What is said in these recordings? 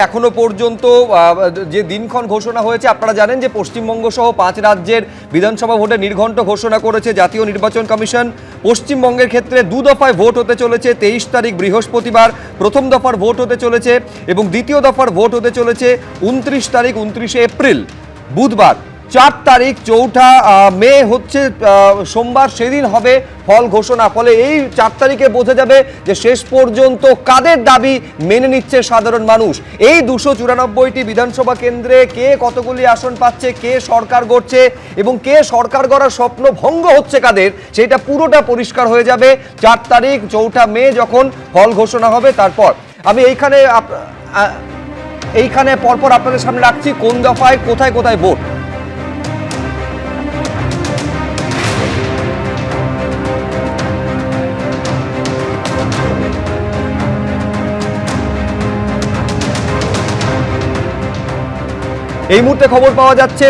এখনো পর্যন্ত যে দিনক্ষণ ঘোষণা হয়েছে, আপনারা জানেন যে পশ্চিমবঙ্গ সহ 5 রাজ্যের বিধানসভা ভোটে নির্ঘণ্ট ঘোষণা করেছে জাতীয় নির্বাচন কমিশন। পশ্চিমবঙ্গের ক্ষেত্রে 2 দফায় ভোট হতে চলেছে। 23 তারিখ বৃহস্পতিবার প্রথম দফার ভোট হতে চলেছে এবং দ্বিতীয় দফার ভোট হতে চলেছে 29 তারিখ 29শে এপ্রিল বুধবার। 4 তারিখ 4ঠা মে হচ্ছে সোমবার, সেদিন হবে ফল ঘোষণা। ফলে এই 4 তারিখে বোঝা যাবে যে শেষ পর্যন্ত কাদের দাবি মেনে নিচ্ছে সাধারণ মানুষ। এই 294টি বিধানসভা কেন্দ্রে কে কতগুলি আসন পাচ্ছে, কে সরকার গড়ছে এবং কে সরকার গড়ার স্বপ্ন ভঙ্গ হচ্ছে কাদের, সেটা পুরোটা পরিষ্কার হয়ে যাবে 4 তারিখ 4ঠা মে যখন ফল ঘোষণা হবে। তারপর আমি এইখানে পরপর আপনাদের সামনে রাখছি কোন দফায় কোথায় কোথায় ভোট। এই মুহূর্তে খবর পাওয়া যাচ্ছে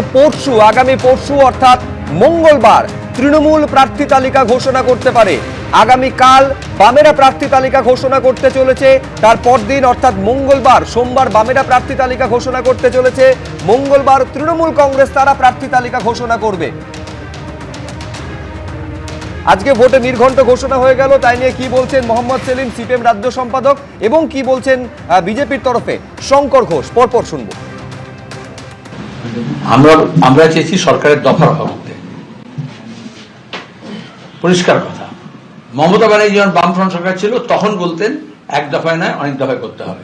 আগামী পরশু অর্থাৎ মঙ্গলবার তৃণমূল প্রার্থী তালিকা ঘোষণা করতে পারে। আগামীকাল বামেরা প্রার্থী তালিকা ঘোষণা করতে চলেছে। তারপর দিন অর্থাৎ মঙ্গলবার, সোমবার বামেরা প্রার্থী তালিকা ঘোষণা করতে চলেছে। মঙ্গলবার তৃণমূল কংগ্রেস তারা প্রার্থী তালিকা ঘোষণা করবে। আজকে ভোটে নির্ঘণ্ট ঘোষণা হয়ে গেল, তাই নিয়ে কি বলছেন মোহাম্মদ সেলিম, সিপিএম রাজ্য সম্পাদক, এবং কি বলছেন বিজেপির তরফে শঙ্কর ঘোষ, পরপর শুনবো। আমরা চেয়েছি সরকারের দফা রফা করতে, পরিষ্কার কথা। মমতা ব্যানার্জি যখন বামফ্রন্ট সরকার ছিল তখন বলতেন এক দফায় নয় অনেক দফায় করতে হবে,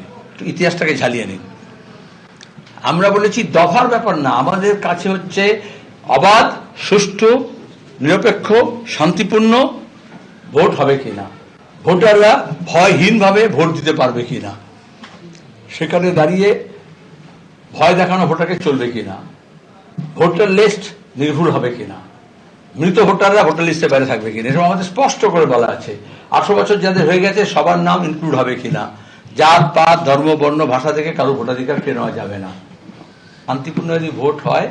ইতিহাসটাকে ঝালিয়ে নিন। আমরা বলেছি দফার ব্যাপার না, আমাদের কাছে হচ্ছে অবাধ, সুষ্ঠু, নিরপেক্ষ, শান্তিপূর্ণ ভোট হবে কিনা, ভোটাররা ভয়হীনভাবে ভোট দিতে পারবে কিনা, সেখানে দাঁড়িয়ে ভয় দেখানো ভোটারকে চলবে কিনা, ভোটার লিস্ট নির্ভুল হবে কিনা, মৃত ভোটাররা ভোটার লিস্টে বাইরে থাকবে কিনা, এসব আমাদের স্পষ্ট করে বলা আছে। 18 বছর যাদের হয়ে গেছে সবার নাম ইনক্লুড হবে কিনা, জাত পাত ধর্ম বর্ণ ভাষা থেকে কারো ভোটাধিকার কেড়ে নেওয়া যাবে না। শান্তিপূর্ণ যদি ভোট হয়,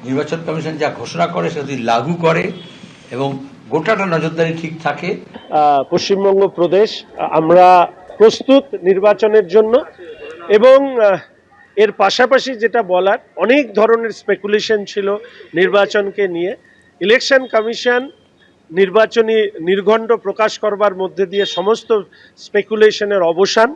নির্বাচন কমিশন যা ঘোষণা করে সেটা যদি লাগু করে এবং গোটাটা নজরদারি ঠিক থাকে। পশ্চিমবঙ্গ প্রদেশ আমরা প্রস্তুত নির্বাচনের জন্য, এবং এর পাশাপাশি যেটা বলার, অনেক ধরনের স্পেকুলেশন ছিল নির্বাচনকে নিয়ে। ইলেকশন কমিশন নির্বাচনী নির্ঘণ্ট প্রকাশ করবার মধ্যে দিয়ে সমস্ত স্পেকুলেশনের অবসান,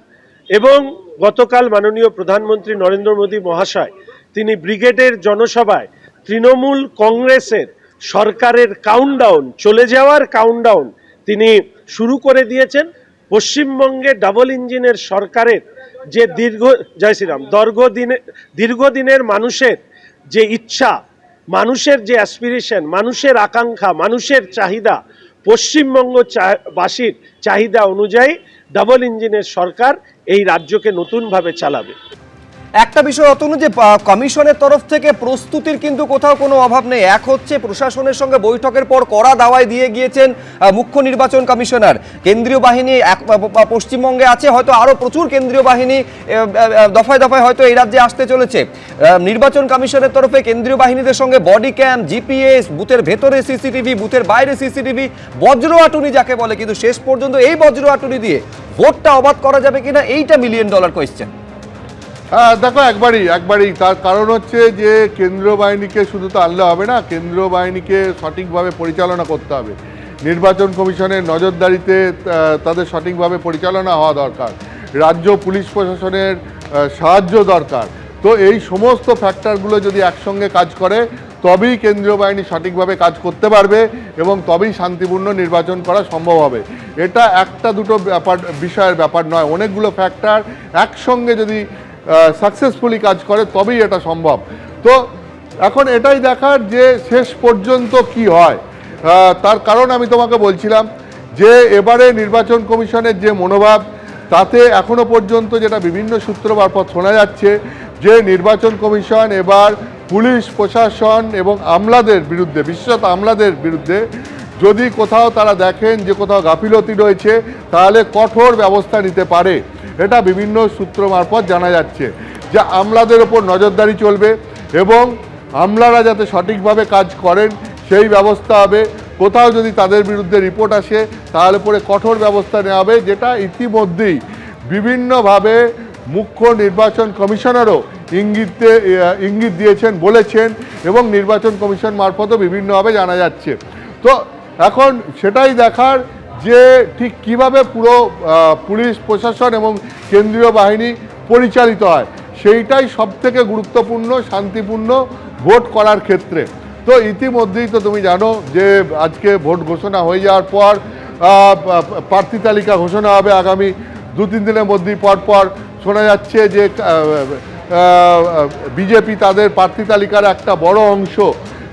এবং গতকাল মাননীয় প্রধানমন্ত্রী নরেন্দ্র মোদী মহাশয় তিনি ব্রিগেডের জনসভায় তৃণমূল কংগ্রেসের সরকারের কাউন্টডাউন, চলে যাওয়ার কাউন্টডাউন তিনি শুরু করে দিয়েছেন। পশ্চিমবঙ্গে ডাবল ইঞ্জিনের সরকারের যে দীর্ঘদিনের মানুষের যে ইচ্ছা, মানুষের যে অ্যাসপিরেশন, মানুষের আকাঙ্ক্ষা, মানুষের চাহিদা, পশ্চিমবঙ্গবাসীর চাহিদা অনুযায়ী ডাবল ইঞ্জিনের সরকার এই রাজ্যকে নতুনভাবে চালাবে। একটা বিষয় অতনু, যে কমিশনের তরফ থেকে প্রস্তুতির কিন্তু কোথাও কোনো অভাব নেই। এক হচ্ছে প্রশাসনের সঙ্গে বৈঠকের পর কড়া দাওয়াই দিয়ে গিয়েছেন মুখ্য নির্বাচন কমিশনার। কেন্দ্রীয় বাহিনী পশ্চিমবঙ্গে আছে, হয়তো আরও প্রচুর কেন্দ্রীয় বাহিনী দফায় দফায় হয়তো এই রাজ্যে আসতে চলেছে। নির্বাচন কমিশনের তরফে কেন্দ্রীয় বাহিনীদের সঙ্গে বডি ক্যাম, জিপিএস, বুথের ভেতরে সিসিটিভি, বুথের বাইরে সিসিটিভি, বজ্র আটুনি যাকে বলে, কিন্তু শেষ পর্যন্ত এই বজ্র আটুনি দিয়ে ভোটটা অবাধ করা যাবে কিনা, এইটা $1 মিলিয়ন কোয়েশ্চেন। দেখো, একবারই তার কারণ হচ্ছে যে কেন্দ্রীয় বাহিনীকে শুধু তো আনলে হবে না, কেন্দ্রীয় বাহিনীকে সঠিকভাবে পরিচালনা করতে হবে। নির্বাচন কমিশনের নজরদারিতে তাদের সঠিকভাবে পরিচালনা হওয়া দরকার, রাজ্য পুলিশ প্রশাসনের সাহায্য দরকার। তো এই সমস্ত ফ্যাক্টরগুলো যদি একসঙ্গে কাজ করে তবেই কেন্দ্রীয় বাহিনী সঠিকভাবে কাজ করতে পারবে এবং তবেই শান্তিপূর্ণ নির্বাচন করা সম্ভব হবে। এটা একটা দুটো বিষয়ের ব্যাপার নয়, অনেকগুলো ফ্যাক্টর একসঙ্গে যদি সাকসেসফুলি কাজ করে তবেই এটা সম্ভব। তো এখন এটাই দেখার যে শেষ পর্যন্ত কি হয়। তার কারণ আমি তোমাকে বলছিলাম যে এবারে নির্বাচন কমিশনের যে মনোভাব, তাতে এখনো পর্যন্ত যেটা বিভিন্ন সূত্র মারফত শোনা যাচ্ছে যে নির্বাচন কমিশন এবার পুলিশ প্রশাসন এবং আমলাদের বিরুদ্ধে, বিশেষত আমলাদের বিরুদ্ধে যদি কোথাও তারা দেখেন যে কোথাও গাফিলতি রয়েছে তাহলে কঠোর ব্যবস্থা নিতে পারে। এটা বিভিন্ন সূত্র মারফত জানা যাচ্ছে যে আমলাদের ওপর নজরদারি চলবে এবং আমলারা যাতে সঠিকভাবে কাজ করেন সেই ব্যবস্থা হবে। কোথাও যদি তাদের বিরুদ্ধে রিপোর্ট আসে তাহলে পরে কঠোর ব্যবস্থা নেওয়া হবে, যেটা ইতিমধ্যেই বিভিন্নভাবে মুখ্য নির্বাচন কমিশনারও ইঙ্গিত দিয়েছেন, বলেছেন, এবং নির্বাচন কমিশন মারফতও বিভিন্নভাবে জানা যাচ্ছে। তো এখন সেটাই দেখার যে ঠিক কিভাবে পুরো পুলিশ প্রশাসন এবং কেন্দ্রীয় বাহিনী পরিচালিত হয়, সেইটাই সবথেকে গুরুত্বপূর্ণ শান্তিপূর্ণ ভোট করার ক্ষেত্রে। তো ইতিমধ্যেই তো তুমি জানো যে আজকে ভোট ঘোষণা হয়ে যাওয়ার পর প্রার্থী তালিকা ঘোষণা হবে আগামী 2-3 দিনের মধ্যেই। পরপর শোনা যাচ্ছে যে বিজেপি তাদের প্রার্থী তালিকার একটা বড় অংশ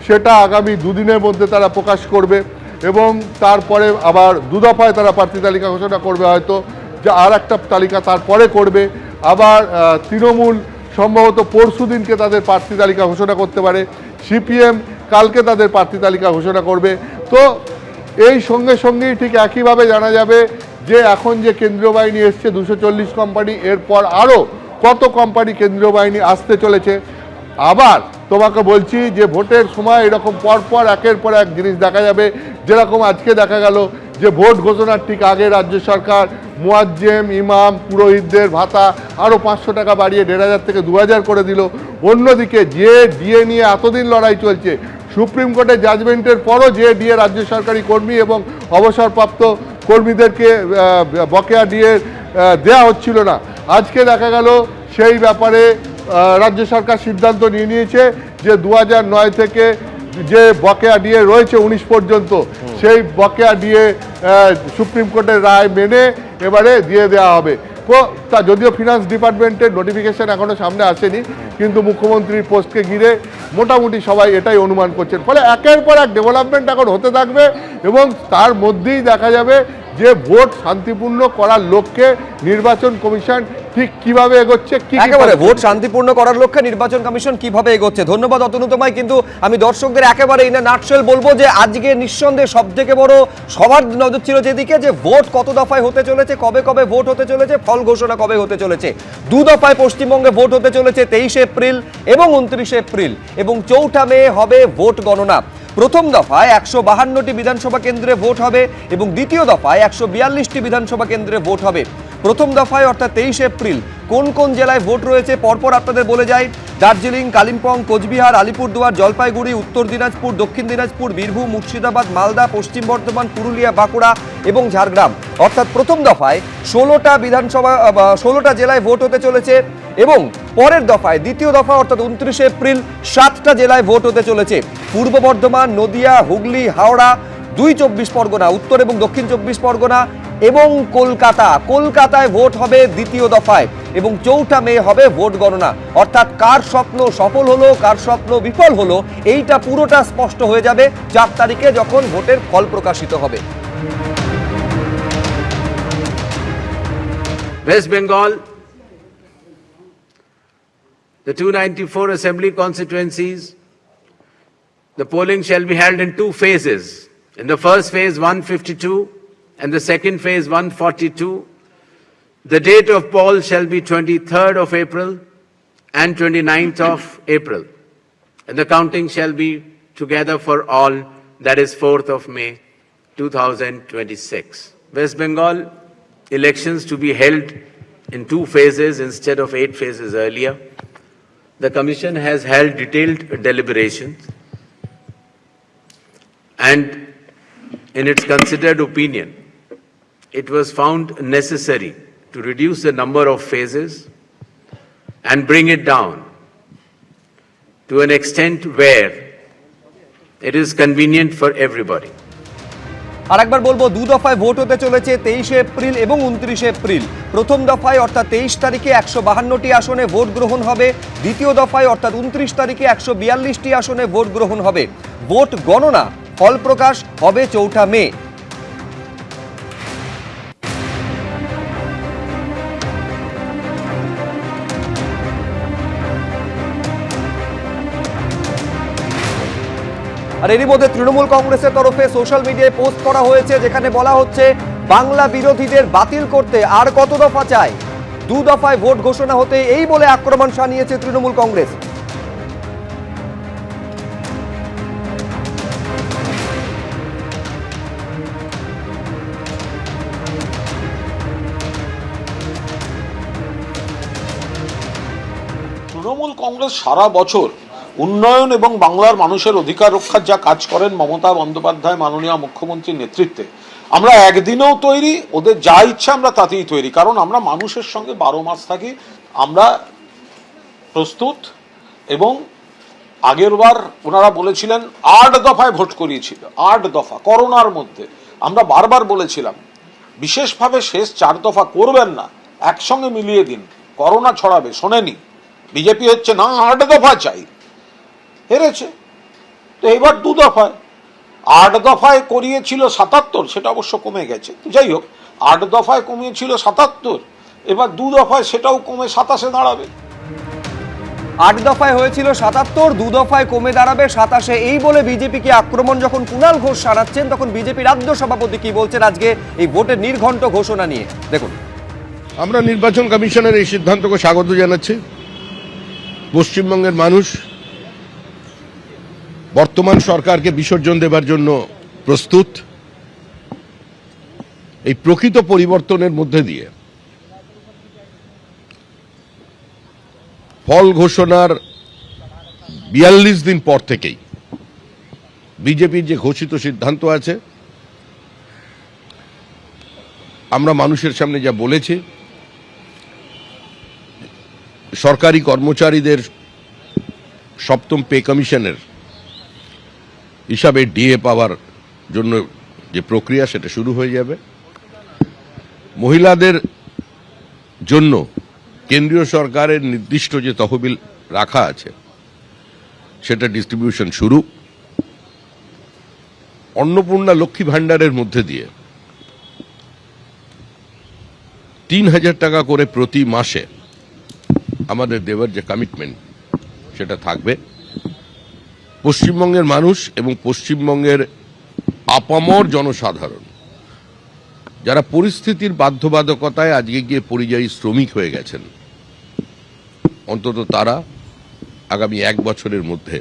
সেটা আগামী 2 দিনের মধ্যে তারা প্রকাশ করবে, এবং তারপরে আবার 2 দফায় তারা প্রার্থী তালিকা ঘোষণা করবে, হয়তো যে আর একটা তালিকা তারপরে করবে। আবার তৃণমূল সম্ভবত পরশু দিনকে তাদের প্রার্থী তালিকা ঘোষণা করতে পারে, সিপিএম কালকে তাদের প্রার্থী তালিকা ঘোষণা করবে। তো এই সঙ্গেই ঠিক একইভাবে জানা যাবে যে এখন যে কেন্দ্রীয় বাহিনী এসছে 240 কোম্পানি, এরপর আরও কত কোম্পানি কেন্দ্রীয় বাহিনী আসতে চলেছে। আবার তোমাকে বলছি যে ভোটের সময় এরকম পরপর একের পর এক জিনিস দেখা যাবে, যেরকম আজকে দেখা গেল যে ভোট ঘোষণার ঠিক আগে রাজ্য সরকার মুয়াজ্জেম, ইমাম, পুরোহিতদের ভাতা আরও 500 টাকা বাড়িয়ে 1500 থেকে 2000 করে দিল। অন্যদিকে যে ডিএ নিয়ে এতদিন লড়াই চলছে, সুপ্রিম কোর্টের জাজমেন্টের পরও যে ডিএ রাজ্য সরকারি কর্মী এবং অবসরপ্রাপ্ত কর্মীদেরকে বকেয়া ডিএ দেওয়া হচ্ছিল না, আজকে দেখা গেল সেই ব্যাপারে রাজ্য সরকার সিদ্ধান্ত নিয়েছে যে 2009 থেকে যে বকেয়া ডিএ রয়েছে 19 পর্যন্ত, সেই বকেয়া ডিএ সুপ্রিম কোর্টের রায় মেনে এবারে দিয়ে দেওয়া হবে। তা যদিও ফিনান্স ডিপার্টমেন্টের নোটিফিকেশন এখনো সামনে আসেনি, কিন্তু মুখ্যমন্ত্রীর পোস্টকে ঘিরে মোটামুটি সবাই এটাই অনুমান করছেন। ফলে একের পর এক ডেভেলপমেন্ট এখন হতে থাকবে, এবং তার মধ্যেই দেখা যাবে যে ভোট শান্তিপূর্ণ করার লক্ষ্যে নির্বাচন কমিশন ঠিক কিভাবে এগোচ্ছে। একেবারে ভোট শান্তিপূর্ণ করার লক্ষ্যে নির্বাচন কমিশন কিভাবে এগোচ্ছে। ধন্যবাদ অতনু তোমায়। কিন্তু আমি দর্শকদের একেবারে ইন নাটশেল বলবো যে আজকে নিঃসন্দেহে সব থেকে বড় সবার নজর ছিল যেদিকে, যে ভোট কত দফায় হতে চলেছে, কবে কবে ভোট হতে চলেছে, ফল ঘোষণা কবে হতে চলেছে। 2 দফায় পশ্চিমবঙ্গে ভোট হতে চলেছে 23 এপ্রিল এবং 29 এপ্রিল, এবং 4 মে হবে ভোট গণনা। প্রথম দফায় 152টি বিধানসভা কেন্দ্রে ভোট হবে এবং দ্বিতীয় দফায় 142টি বিধানসভা কেন্দ্রে ভোট হবে। প্রথম দফায় অর্থাৎ 23 এপ্রিল কোন কোন জেলায় ভোট রয়েছে পরপর আপনাদের বলে যাই। দার্জিলিং, কালিম্পং, কোচবিহার, আলিপুরদুয়ার, জলপাইগুড়ি, উত্তর দিনাজপুর, দক্ষিণ দিনাজপুর, বীরভূম, মুর্শিদাবাদ, মালদা, পশ্চিম বর্ধমান, পুরুলিয়া, বাঁকুড়া এবং ঝাড়গ্রাম। অর্থাৎ প্রথম দফায় 16টা জেলায় ভোট হতে চলেছে, এবং পরের দফায় দ্বিতীয় দফা অর্থাৎ 29 এপ্রিল 7টা জেলায় ভোট হতে চলেছে। পূর্ব বর্ধমান, নদিয়া, হুগলি, হাওড়া, 2 চব্বিশ পরগনা, উত্তর এবং দক্ষিণ 24 পরগনা এবং কলকাতায় ভোট হবে দ্বিতীয় দফায়, এবং 4 মে হবে ভোট গণনা। অর্থাৎ কার স্বপ্ন সফল হলো, কার স্বপ্ন বিফল হলো, এইটা পুরোটা স্পষ্ট হয়ে যাবে 4 তারিখে যখন ভোটের ফল প্রকাশিত হবে। West Bengal, the 294 assembly constituencies, the polling shall be held in 2 phases. In the first phase 152 and the second phase 142. The date of poll shall be 23rd of April and 29th of April, and the counting shall be together for all, that is 4th of May 2026. West Bengal elections to be held in 2 phases instead of 8 phases earlier. The Commission has held detailed deliberations, and in its considered opinion, it was found necessary to reduce the number of phases and bring it down to an extent where it is convenient for everybody. আরেকবার বলবো, 2 দফায় vote হতে চলেছে 23 April এবং 29 April. প্রথম দফায় অর্থাৎ 23 তারিখে 152টি আসনে ভোট গ্রহণ হবে। দ্বিতীয় দফায় অর্থাৎ 29 তারিখে 142টি আসনে ভোট গ্রহণ হবে। ভোট গণনা, ফল প্রকাশ হবে 4 মে। আর এরই মধ্যে তৃণমূল কংগ্রেসের তরফে সোশ্যাল মিডিয়ায় পোস্ট করা হয়েছে, যেখানে বলা হচ্ছে বাংলা বিরোধীদের বাতিল করতে আর কত দফা চাই, 2 দফায় ভোট ঘোষণা হতে এই বলে আক্রমণ শানিয়েছে তৃণমূল কংগ্রেস। তৃণমূল কংগ্রেস সারা বছর উন্নয়ন এবং বাংলার মানুষের অধিকার রক্ষার যা কাজ করেন মমতা বন্দ্যোপাধ্যায় মাননীয় মুখ্যমন্ত্রীর নেতৃত্বে, আমরা একদিনেও তৈরি, ওদের যা ইচ্ছা আমরা তাতেই তৈরি, কারণ আমরা মানুষের সঙ্গে 12 মাস থাকি। আমরা প্রস্তুত। এবং আগের বার ওনারা বলেছিলেন 8 দফায় ভোট করিয়েছিল, 8 দফা করোনার মধ্যে। আমরা বারবার বলেছিলাম বিশেষভাবে শেষ 4 দফা করবেন না, একসঙ্গে মিলিয়ে দিন, করোনা ছড়াবে। শোনেনি বিজেপি, হচ্ছে না 8 দফা চাই, হেরেছে। তো এবার 2 দফায়, 8 দফায় করিয়েছিল 77, সেটা অবশ্য কমে গেছে। যাই হোক, 8 দফায় কমিয়েছিল 77, এবার 2 দফায় সেটাও কমে 27-এ দাঁড়াবে। 8 দফায় হয়েছিল 77, 2 দফায় কমে দাঁড়াবে 27-এ। এই বলে বিজেপিকে আক্রমণ যখন কুণাল ঘোষ সারাচ্ছেন, তখন বিজেপি রাজ্য সভাপতি কি বলছেন আজকে এই ভোটের নির্ঘণ্ট ঘোষণা নিয়ে, দেখুন। আমরা নির্বাচন কমিশনের এই সিদ্ধান্তকে স্বাগত জানাচ্ছি। পশ্চিমবঙ্গের মানুষ বর্তমান সরকারকে বিসর্জন দেবার জন্য প্রস্তুত। এই প্রকৃত পরিবর্তনের মধ্যে দিয়ে ফল ঘোষণার 42 দিন পর থেকেই বিজেপির যে ঘোষিত সিদ্ধান্ত আছে, আমরা মানুষের সামনে যা বলেছি, সরকারি কর্মচারীদের 7ম পে কমিশনের হিসাবে ডিএ পাওয়ার জন্য যে প্রক্রিয়া, সেটা শুরু হয়ে যাবে। মহিলাদের জন্য কেন্দ্রীয় সরকারের নির্দিষ্ট যে তহবিল রাখা আছে, সেটা ডিস্ট্রিবিউশন শুরু। অন্নপূর্ণা লক্ষ্মী ভাণ্ডারের মধ্যে দিয়ে 3000 টাকা করে প্রতি মাসে আমাদের দেওয়ার যে কমিটমেন্ট, সেটা থাকবে। পশ্চিমবঙ্গের মানুষ এবং পশ্চিমবঙ্গের আপামর জনসাধারণ যারা পরিস্থিতির বাধ্যবাধকতায় আজকে গিয়ে পরিযায়ী শ্রমিক হয়ে গেছেন, অন্তত তারা আগামী 1 বছরের মধ্যে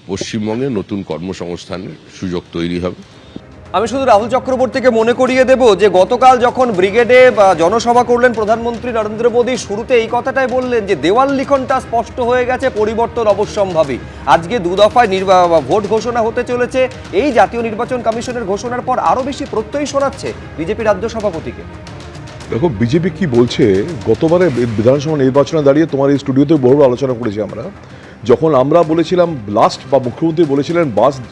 পশ্চিমবঙ্গে নতুন কর্মসংস্থানের সুযোগ তৈরি হবে। আমি শুধু রাহুল চক্রবর্তীকে মনে করিয়ে দেব যে গতকাল যখন ব্রিগেডে জনসভা করলেন প্রধানমন্ত্রী নরেন্দ্র মোদী, শুরুতে এই কথাটাই বললেন যে দেওয়াল লিখনটা স্পষ্ট হয়ে গেছে, পরিবর্তন অবশ্যম্ভাবী। আজকে 2 দফায় ভোট ঘোষণা হতে চলেছে। এই জাতীয় নির্বাচন কমিশনের ঘোষণার পর আরো বেশি প্রত্যয়ী শোনাচ্ছে বিজেপি রাজ্য সভাপতিকে। দেখো বিজেপি কি বলছে, গতবারে বিধানসভা নির্বাচনে দাঁড়িয়ে তোমার এই স্টুডিওতে বহু আলোচনা করেছি আমরা, যখন আমরা বলেছিলাম লাস্ট, বা মুখ্যমন্ত্রী বলেছিলেন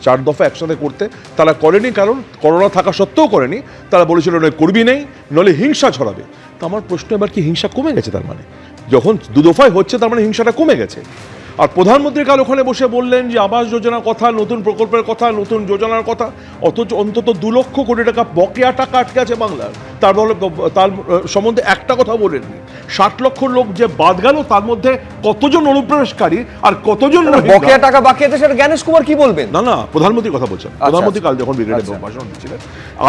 4 দফা একসাথে করতে, তারা করেনি, কারণ করোনা থাকা সত্ত্বেও করেনি। তারা বলেছিল নয় করবি নেই, নলে হিংসা ছড়াবে। তো আমার প্রশ্ন, এবার কি হিংসা কমে গেছে? তার মানে যখন 2 দফায় হচ্ছে, তার মানে হিংসাটা কমে গেছে। আর প্রধানমন্ত্রী কাল ওখানে বসে বললেন যে আবাস যোজনার কথা, নতুন প্রকল্পের কথা, নতুন যোজনার কথা, অথচ অন্তত 2 লক্ষ কোটি টাকা বকেয়া টাকা আটকে আছে বাংলার। তার সম্বন্ধে একটা কথা বলেননি। 60 লক্ষ লোক যে বাদ গেল, তার মধ্যে কতজন অনুপ্রবেশকারী আর কতজন বকেয়া টাকা বাকি আছে, সেটা জ্ঞানেশ কুমার কি বলবেন? না, প্রধানমন্ত্রীর কথা বলছেন। প্রধানমন্ত্রী কাল যখন ব্রিগেডে ভাষণ দিচ্ছিলেন,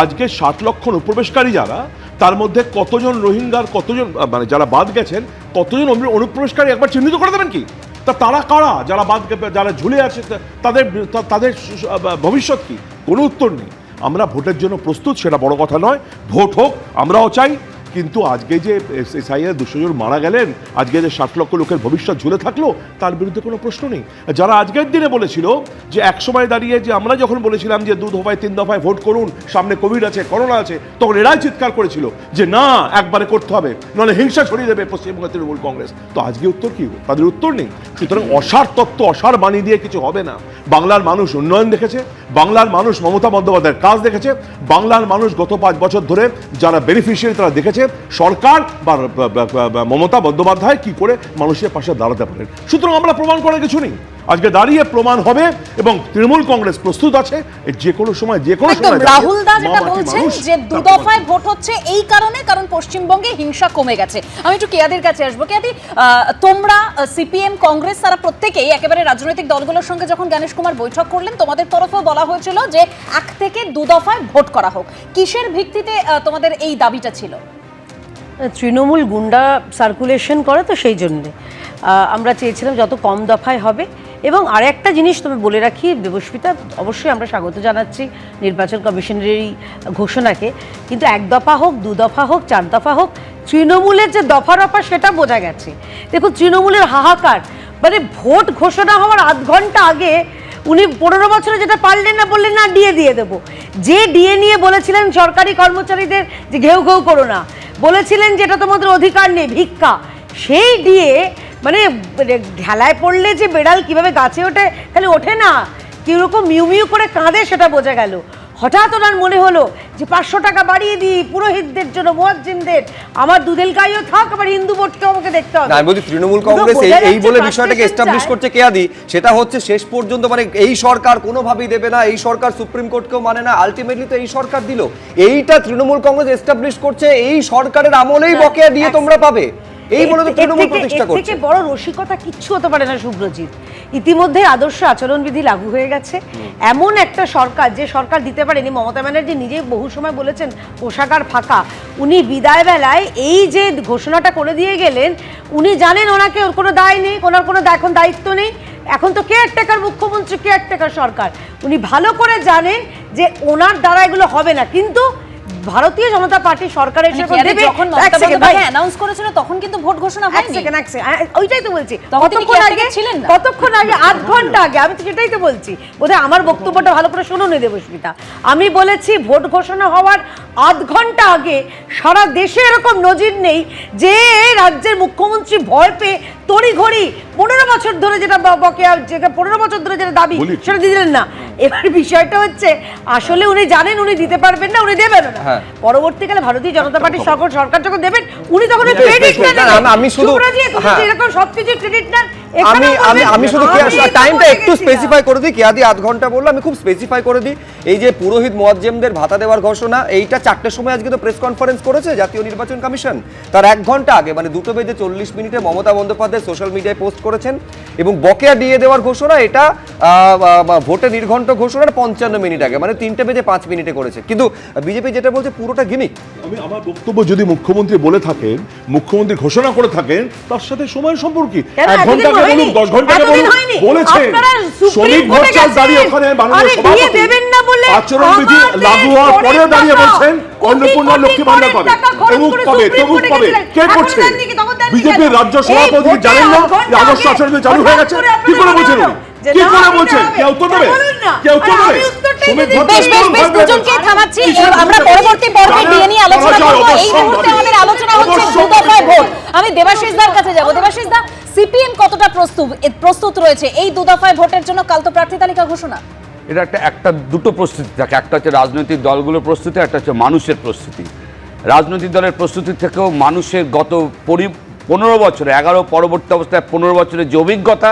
আজকে 60 লক্ষ অনুপ্রবেশকারী যারা, তার মধ্যে কতজন রোহিঙ্গার, কতজন মানে যারা বাদ গেছেন, কতজন অনুপ্রবেশকারী একবার চিহ্নিত করে দেবেন কি? তারা কারা? যারা ঝুলে আছে, তাদের ভবিষ্যৎ কি? কোনো উত্তর নেই। আমরা ভোটের জন্য প্রস্তুত, সেটা বড় কথা নয়। ভোট হোক, আমরাও চাই। কিন্তু আজকে যে এসআইআর 200 জন মারা গেলেন, আজকে যে 60 লক্ষ লোকের ভবিষ্যৎ ঝুলে থাকলো, তার বিরুদ্ধে কোনো প্রশ্ন নেই। যারা আজকের দিনে বলেছিল যে এক সময় দাঁড়িয়ে, যে আমরা যখন বলেছিলাম যে 2 দফায় 3 দফায় ভোট করুন, সামনে কোভিড আছে, করোনা আছে, তখন এরাই চিৎকার করেছিল যে না, একবারে করতে হবে, নাহলে হিংসা ছড়িয়ে দেবে পশ্চিমবঙ্গ তৃণমূল কংগ্রেস। তো আজকে উত্তর কি? তাদের উত্তর নেই। সুতরাং অসার তত্ত্ব, অসার বাণী দিয়ে কিছু হবে না। বাংলার মানুষ উন্নয়ন দেখেছে, বাংলার মানুষ মমতা বন্দ্যোপাধ্যায়ের কাজ দেখেছে, বাংলার মানুষ গত 5 বছর ধরে যারা বেনিফিশিয়ারি, তারা দেখেছে সরকার বা মমতা বন্দ্যোপাধ্যায় কি করে মানুষের পাশে দাঁড়াতে পারেন। সুতরাং আমরা প্রমাণ করার কিছু নেই, আজকে দাঁড়িয়ে প্রমাণ হবে। এবং তৃণমূল কংগ্রেস প্রস্তুত আছে যে কোনো সময়, যে কোনো সময়। রাহুল দা যেটা বলছেন যে 2 দফায় ভোট হচ্ছে এই কারণে, কারণ পশ্চিমবঙ্গে হিংসা কমে গেছে। আমি একটু কেয়াদির কাছে আসবো। কেয়াদি, তোমরা সিপিএম, কংগ্রেস, তারা প্রত্যেকেই একেবারে রাজনৈতিক দলগুলোর সঙ্গে যখন জ্ঞানেশ কুমার বৈঠক করলেন, তোমাদের তরফেও বলা হয়েছিল যে 1 থেকে 2 দফায় ভোট করা হোক। কিসের ভিত্তিতে তোমাদের এই দাবিটা ছিল? তৃণমূল গুন্ডা সার্কুলেশন করে, তো সেই জন্যে আমরা চেয়েছিলাম যত কম দফায় হবে। এবং আরেকটা জিনিস তুমি বলে রাখি দেবস্মিতা, অবশ্যই আমরা স্বাগত জানাচ্ছি নির্বাচন কমিশনের এই ঘোষণাকে, কিন্তু 1 দফা হোক, 2 দফা হোক, 4 দফা হোক, তৃণমূলের যে দফা রফা সেটা বোঝা গেছে। দেখুন তৃণমূলের হাহাকার, মানে ভোট ঘোষণা হওয়ার আধ ঘন্টা আগে উনি 15 বছরে যেটা পারলেন না, বললেন না ডিএ দিয়ে দেবো। যে ডিএ নিয়ে বলেছিলেন সরকারি কর্মচারীদের যে ঘেউ ঘেউ করো না, বলেছিলেন যে এটা তোমাদের অধিকার নেই, ভিক্ষা, সেই ডিএ মানে ঢেলায় পড়লে যে বেড়াল কিভাবে গাছে ওঠে, খালি ওঠে না, কিরকম মিউ মিউ করে কাঁদে সেটা বোঝা গেল। হঠাৎ ওনার মনে হলো যে 500 টাকা বাড়িয়ে দিই পুরোহিতদের জন্য, মুয়াজ্জিনদের, আমার দুধেল গাইও থাক, আবার হিন্দু ভোটকেও আমাকে দেখতে হবে। না আমি বলছি তৃণমূল কংগ্রেস এই বলে বিষয়টাকে এস্টাবলিশ করছে কেয়াদি, সেটা হচ্ছে শেষ পর্যন্ত মানে এই সরকার কোনোভাবেই দেবে না, এই সরকার সুপ্রিম কোর্টকেও মানে না, আলটিমেটলি তো এই সরকার দিল। এইটা তৃণমূল কংগ্রেস এস্টাবলিশ করছে এই সরকারের আমলেই বকেয়া দিয়ে তোমরা পাবে, এই বলে তো তৃণমূল প্রতিষ্ঠা করছে। থেকে বড় রসিকতা কিচ্ছু হতে পারে না শুভ্রজিৎ। ইতিমধ্যে আদর্শ আচরণবিধি লাগু হয়ে গেছে। এমন একটা সরকার, যে সরকার দিতে পারেনি, মমতা ব্যানার্জি নিজেই বহু সময় বলেছেন পোশাকার ফাঁকা, উনি বিদায় বেলায় এই যে ঘোষণাটা করে দিয়ে গেলেন, উনি জানেন ওনাকে ওর কোনো দায় নেই, ওনার কোনো এখন দায়িত্ব নেই, এখন তো কেয়ারটেকার মুখ্যমন্ত্রী, কেয়ারটেকার সরকার, উনি ভালো করে জানেন যে ওনার দ্বারা এগুলো হবে না। কিন্তু ভারতীয় জনতা পার্টি সরকারের যখন মমতা বন্দ্যোপাধ্যায় অ্যানাউন্স করেছিল তখন কিন্তু ভোট ঘোষণা হয়নি। ওইটাই তো বলছি, কতক্ষণ আগে আধ ঘন্টা আগে, আমি তো সেটাই তো বলছি, বোধহয় আমার বক্তব্যটা ভালো করে শোনোনি দেবস্মিতা। আমি বলেছি ভোট ঘোষণা হওয়ার আধ ঘন্টা আগে সারা দেশে এরকম নজির নেই যে রাজ্যের মুখ্যমন্ত্রী ভয় পেয়ে তড়িঘড়ি 15 বছর ধরে যেটা বকেয়া, যেটা 15 বছর ধরে যেটা দাবি সেটা দিলেন না। এবার বিষয়টা হচ্ছে আসলে উনি জানেন উনি দিতে পারবেন না, উনি দেবেন না। পরবর্তীকালে ভারতীয় জনতা পার্টির সরকার যখন দেবেন উনি তখন ক্রেডিট নেন। আমি শুধু এরকম সবকিছু ক্রেডিট নেন। আমি শুধু টাইমটা একটু স্পেসিফাই করে দিই, কেয়াদি আধ ঘন্টা বললো, আমি খুব স্পেসিফাই করে দিই। এই যে পুরোহিত মুয়াজ্জিমদের ভাতা দেওয়ার ঘোষণা, এইটা 4টের সময় আজকে তো প্রেস কনফারেন্স করেছে জাতীয় নির্বাচন কমিশন, তার 1 ঘন্টা আগে মানে 2:40 মমতা বন্দ্যোপাধ্যায় সোশ্যাল মিডিয়ায় পোস্ট করেছেন। এবং বকেয়া দিয়ে দেওয়ার ঘোষণা এটা ভোটে নির্ঘণ্ট ঘোষণার 55 মিনিট আগে, মানে 3:05 করেছে। কিন্তু বিজেপি যেটা বলছে পুরোটা গিমিক। আমি আমার বক্তব্য, যদি মুখ্যমন্ত্রী বলে থাকেন, মুখ্যমন্ত্রী ঘোষণা করে থাকেন, তার সাথে সময় সম্পর্কে 1 ঘন্টা আগে বলুন, 10 ঘন্টা আগে বলুন, বলেছে শ্রমিক মোর্চার দাঁড়িয়ে ওখানে মাননীয় সভাপতি আচরণবিধি লাগু হওয়ার পরেও দাঁড়িয়ে বলছেন অন্নপূর্ণা লক্ষ্মী ভান্ডার পাবে, অমুক পাবে, তমুক পাবে। কে করছে? বিজেপির রাজ্য সভাপতি জানেন না যে আদর্শ আচরণবিধি চালু হয়ে গেছে? কি করে বলছেন উনি? কি করে বলছেন? কেউ তো দেবে, কেউ তো দেবে। দুজনকে থামাচ্ছি, আমরা পরবর্তী পর্বে ডিএ নিয়ে আলোচনা করব। এই মুহূর্তে আমাদের আলোচনা হচ্ছে দুদফায় ভোট। আমি দেবাশিস দার কাছে যাব। দেবাশিস দা, সিপিএম কতটা প্রস্তুত রয়েছে এই দুদফায় ভোটের জন্য? কাল তো প্রার্থী তালিকা ঘোষণা। এটা একটা দুটো প্রস্তুতি থাকে, একটা হচ্ছে রাজনৈতিক দলগুলোর প্রস্তুতি, একটা হচ্ছে মানুষের প্রস্তুতি। রাজনৈতিক দলের প্রস্তুতি থেকেও মানুষের গত 15 বছরে, 11 পরবর্তী অবস্থায় 15 বছরের যে অভিজ্ঞতা,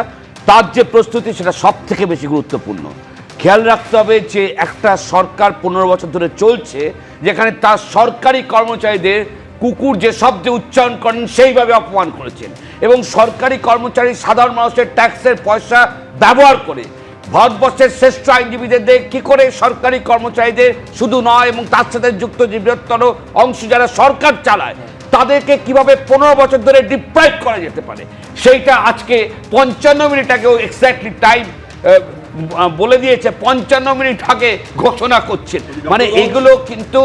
তার যে প্রস্তুতি, সেটা সব থেকে বেশি গুরুত্বপূর্ণ। খেয়াল রাখতে হবে যে একটা সরকার 15 বছর ধরে চলছে, যেখানে তার সরকারি কর্মচারীদের কুকুর যে শব্দে উচ্চারণ করেন সেইভাবে অপমান করেছেন, এবং সরকারি কর্মচারী সাধারণ মানুষের ট্যাক্সের পয়সা ব্যবহার করে ভারতবর্ষের শ্রেষ্ঠ আইনজীবীদের কি করে সরকারি কর্মচারীদের শুধু নয়, এবং তার সাথে যুক্ত যে বৃহত্তর অংশ যারা সরকার চালায়, তাদেরকে কিভাবে 15 বছর ধরে ডিপ্রাইভ করা যেতে পারে, সেইটা আজকে 55 মিনিট আগেও এক্স্যাক্টলি টাইম বলে দিয়েছে। 55 মিনিট আগে ঘোষণা করছেন, মানে এগুলো কিন্তু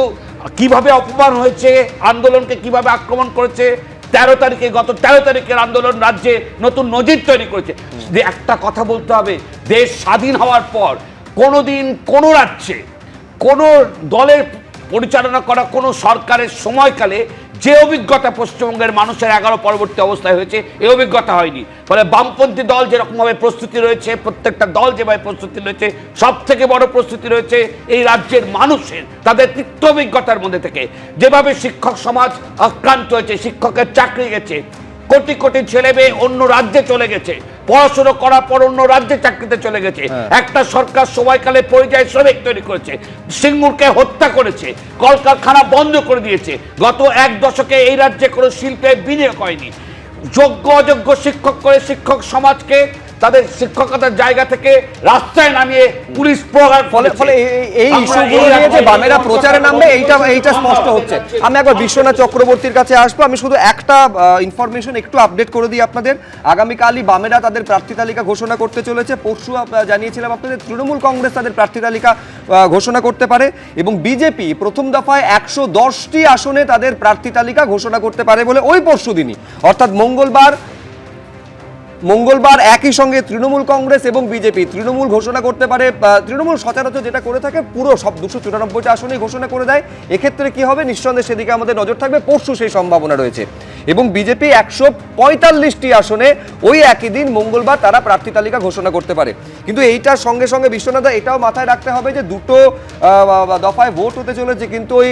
কিভাবে অপমান হয়েছে, আন্দোলনকে কিভাবে আক্রমণ করেছে। 13 তারিখে, গত 13 তারিখের আন্দোলন রাজ্যে নতুন নজির তৈরি করেছে। যে একটা কথা বলতে হবে, দেশ স্বাধীন হওয়ার পর কোনোদিন কোনো রাজ্যে কোনো দলের পরিচালনা করা কোনো সরকারের সময়কালে যে অভিজ্ঞতা পশ্চিমবঙ্গের মানুষের 11 পরবর্তী অবস্থায় হয়েছে, এই অভিজ্ঞতা হয়নি। ফলে বামপন্থী দল যেরকমভাবে প্রস্তুতি রয়েছে, প্রত্যেকটা দল যেভাবে প্রস্তুতি রয়েছে, সব থেকে বড় প্রস্তুতি রয়েছে এই রাজ্যের মানুষের, তাদের তিক্ত অভিজ্ঞতার মধ্যে থেকে। যেভাবে শিক্ষক সমাজ আক্রান্ত হয়েছে, শিক্ষকের চাকরি গেছে, কোটি কোটি ছেলে মেয়ে অন্য রাজ্যে চলে গেছে, পড়াশোনা করার পর অন্য রাজ্যে চাকরিতে চলে গেছে। একটা সরকার সময়কালে পরিযায়ী শ্রমিক তৈরি করেছে, সিঙ্গুরকে হত্যা করেছে, কলকারখানা বন্ধ করে দিয়েছে। গত 1 দশকে এই রাজ্যে কোনো শিল্পে বিনিয়োগ হয়নি। যোগ্য অযোগ্য শিক্ষক করে শিক্ষক সমাজকে তাদের শিক্ষকতার জায়গা থেকে রাস্তায় নামিয়ে পুলিশ প্রহার ফলে এই ইস্যুগুলো নিয়ে যে বামেরা প্রচারে নামবে এইটা স্পষ্ট হচ্ছে। আমি একবার বিশ্বনাথ চক্রবর্তীর কাছে আসবো। আমি শুধু একটা ইনফরমেশন একটু আপডেট করে দিই আপনাদের। আগামীকালই বামেরা তাদের প্রার্থী তালিকা ঘোষণা করতে চলেছে। পরশু জানিয়েছিলাম আপনাদের তৃণমূল কংগ্রেস তাদের প্রার্থী তালিকা ঘোষণা করতে পারে এবং বিজেপি প্রথম দফায় 110টি আসনে তাদের প্রার্থী তালিকা ঘোষণা করতে পারে বলে ওই পরশু দিনই অর্থাৎ মঙ্গলবার একই সঙ্গে তৃণমূল কংগ্রেস এবং বিজেপি তৃণমূল ঘোষণা করতে পারে। তৃণমূল সচরাচর যেটা করে থাকে পুরো সব 294টা আসনেই ঘোষণা করে দেয়। এক্ষেত্রে কি হবে নিঃসন্দেহে সেদিকে আমাদের নজর থাকবে। পরশু সেই সম্ভাবনা রয়েছে এবং বিজেপি 145টি আসনে ওই একই দিন মঙ্গলবার তারা প্রার্থী তালিকা ঘোষণা করতে পারে। কিন্তু এইটার সঙ্গে সঙ্গে বিশ্বনাথ এটাও মাথায় রাখতে হবে যে দুটো দফায় ভোট হতে চলেছে, কিন্তু ওই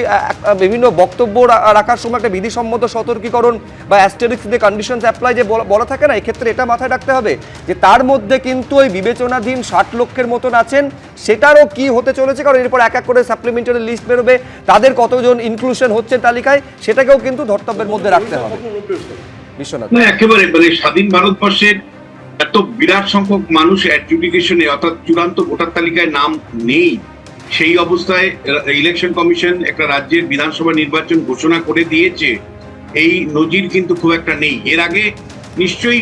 বিভিন্ন বক্তব্য রাখার সময় একটা বিধিসম্মত সতর্কীকরণ বা অ্যাস্টেরিক্স দিয়ে কন্ডিশনস অ্যাপ্লাই যে বলা থাকে না, এক্ষেত্রে এটা মাথায় রাখতে হবে যে তার মধ্যে কিন্তু ওই বিবেচনাধীন 60 লক্ষের মতন আছেন, সেটারও কি হতে চলেছে, কারণ এরপর এক এক করে সাপ্লিমেন্টারি লিস্ট বেরোবে, তাদের কতজন ইনক্লুশন হচ্ছে তালিকায় সেটাকেও কিন্তু ধর্তব্যের মধ্যে রাখতে হবে। বিশ্বনাথ একেবারে স্বাধীন ভারতবর্ষের এত বিরাট সংখ্যক মানুষ অ্যাডজুডিকেশনে অর্থাৎ চূড়ান্ত ভোটার তালিকায় নাম নেই, সেই অবস্থায় ইলেকশন কমিশন একটা রাজ্যের বিধানসভা নির্বাচন ঘোষণা করে দিয়েছে, এই নজির কিন্তু খুব একটা নেই। এর আগে নিশ্চয়ই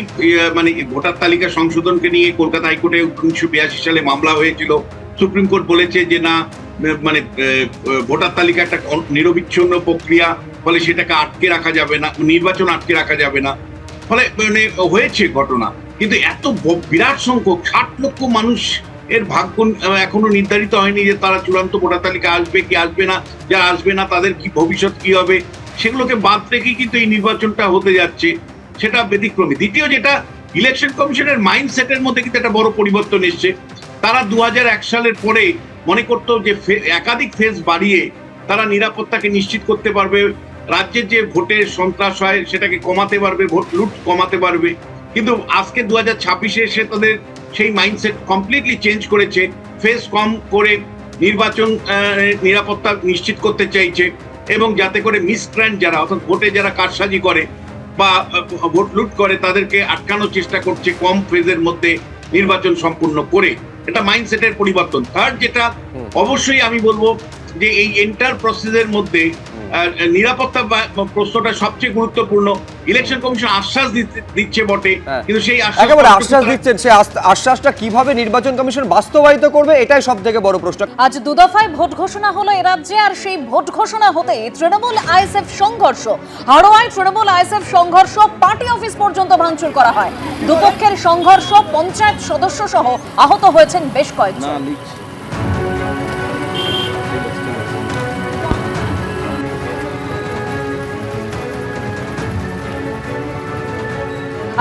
ভোটার তালিকা সংশোধনকে নিয়ে কলকাতা হাইকোর্টে 1982 সালে মামলা হয়েছিল। সুপ্রিম কোর্ট বলেছে যে না, ভোটার তালিকা একটা নিরবিচ্ছিন্ন প্রক্রিয়া, ফলে সেটাকে আটকে রাখা যাবে না, নির্বাচন আটকে রাখা যাবে না, ফলে হয়েছে ঘটনা। কিন্তু এত বিরাট সংখ্যক 60 লক্ষ মানুষ এর ভাগ্য এখনো নির্ধারিত হয়নি যে তারা চূড়ান্ত ভোটার তালিকা আসবে কি আসবে না, যারা আসবে না তাদের কি ভবিষ্যৎ কি হবে, সেগুলোকে বাদ রেখেই কিন্তু এই নির্বাচনটা হতে যাচ্ছে, সেটা ব্যতিক্রমী। দ্বিতীয় যেটা, ইলেকশন কমিশনের মাইন্ডসেটের মধ্যে কিন্তু একটা বড় পরিবর্তন এসছে। তারা 2001 সালের পরে মনে করতো যে একাধিক ফেজ বাড়িয়ে তারা নিরাপত্তাকে নিশ্চিত করতে পারবে, রাজ্যের যে ভোটের সন্ত্রাস হয় সেটাকে কমাতে পারবে, ভোট লুট কমাতে পারবে। কিন্তু আজকে 2026-এ এসে তাদের সেই মাইন্ডসেট কমপ্লিটলি চেঞ্জ করেছে, ফেজ কম করে নির্বাচন নিরাপত্তা নিশ্চিত করতে চাইছে এবং যাতে করে মিসক্রান্ট যারা অর্থাৎ ভোটে যারা কারসাজি করে বা ভোট লুট করে তাদেরকে আটকানোর চেষ্টা করছে কম ফেজের মধ্যে নির্বাচন সম্পূর্ণ করে। এটা মাইন্ডসেটের পরিবর্তন। থার্ড যেটা অবশ্যই আমি বলবো যে এই এন্টার প্রসেসের মধ্যে নিরাপত্তা প্রশ্নটা সবচেয়ে গুরুত্বপূর্ণ। ইলেকশন কমিশন আশ্বাস দিচ্ছে বটে, কিন্তু সেই আশ্বাস দিচ্ছেন, সেই আশ্বাসটা কিভাবে নির্বাচন কমিশন বাস্তবায়িত করবে এটাই সবথেকে বড় প্রশ্ন। আজ দুদফায় ভোট ঘোষণা হলো এ রাজ্যে, আর সেই ভোট ঘোষণা হতে তৃণমূল আইএসএফ সংঘর্ষ, হাড়োয়ায় তৃণমূল আইএসএফ সংঘর্ষ, পার্টি অফিস পর্যন্ত ভাঙচুর করা হয়। দুপক্ষের সংঘর্ষ, পঞ্চায়েত সদস্য সহ আহত হয়েছেন বেশ কয়েকজন।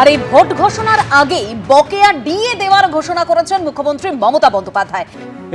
আর এই ভোট ঘোষণার আগেই বকেয়া ডিএ দেওয়ার ঘোষণা করেছেন মুখ্যমন্ত্রী মমতা বন্দ্যোপাধ্যায়।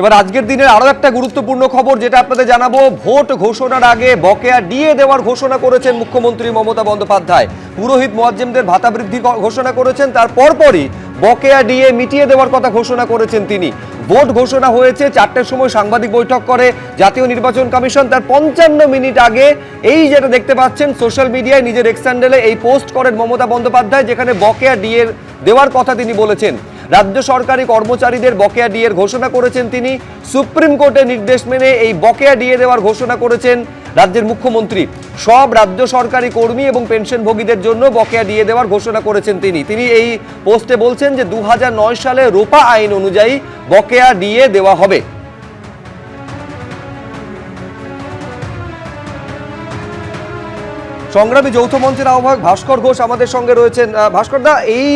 এবার আজকের দিনের আরো একটা গুরুত্বপূর্ণ খবর যেটা আপনাদের জানাবো, ভোট ঘোষণার আগে বকেয়া ডিএ দেওয়ার ঘোষণা করেছেন মুখ্যমন্ত্রী মমতা বন্দ্যোপাধ্যায়। পুরোহিত মুয়াজ্জেমদের ভাতা বৃদ্ধির ঘোষণা করেছেন, তার পরপরই বকেয়া ডিএ মিটিয়ে দেওয়ার কথা ঘোষণা করেছেন তিনি। ভোট ঘোষণা হয়েছে, 4টের সময় সাংবাদিক বৈঠক করে জাতীয় নির্বাচন কমিশন। তার 55 মিনিট আগে এই যেটা দেখতে পাচ্ছেন সোশ্যাল মিডিয়ায় নিজের এক্স হ্যান্ডেলে এই পোস্ট করেন মমতা বন্দ্যোপাধ্যায়, যেখানে বকেয়া ডিএ দেওয়ার কথা তিনি বলেছেন। রাজ্য সরকারি কর্মচারীদের বকেয়া ডিএর ঘোষণা করেছেন তিনি। সুপ্রিম কোর্টের নির্দেশ মেনে এই বকেয়া ডিএ দেওয়ার ঘোষণা করেছেন রাজ্যের মুখ্যমন্ত্রী। সব রাজ্য সরকারি কর্মী এবং পেনশনভোগীদের জন্য বকেয়া ডিএ দেওয়ার ঘোষণা করেছেন তিনি এই পোস্টে বলছেন যে 2009 সালে রোপা আইন অনুযায়ী বকেয়া ডিএ দেওয়া হবে। সংগ্রামী যৌথ মঞ্চের আহ্বায়ক ভাস্কর ঘোষ আমাদের সঙ্গে রয়েছেন। ভাস্কর দা, এই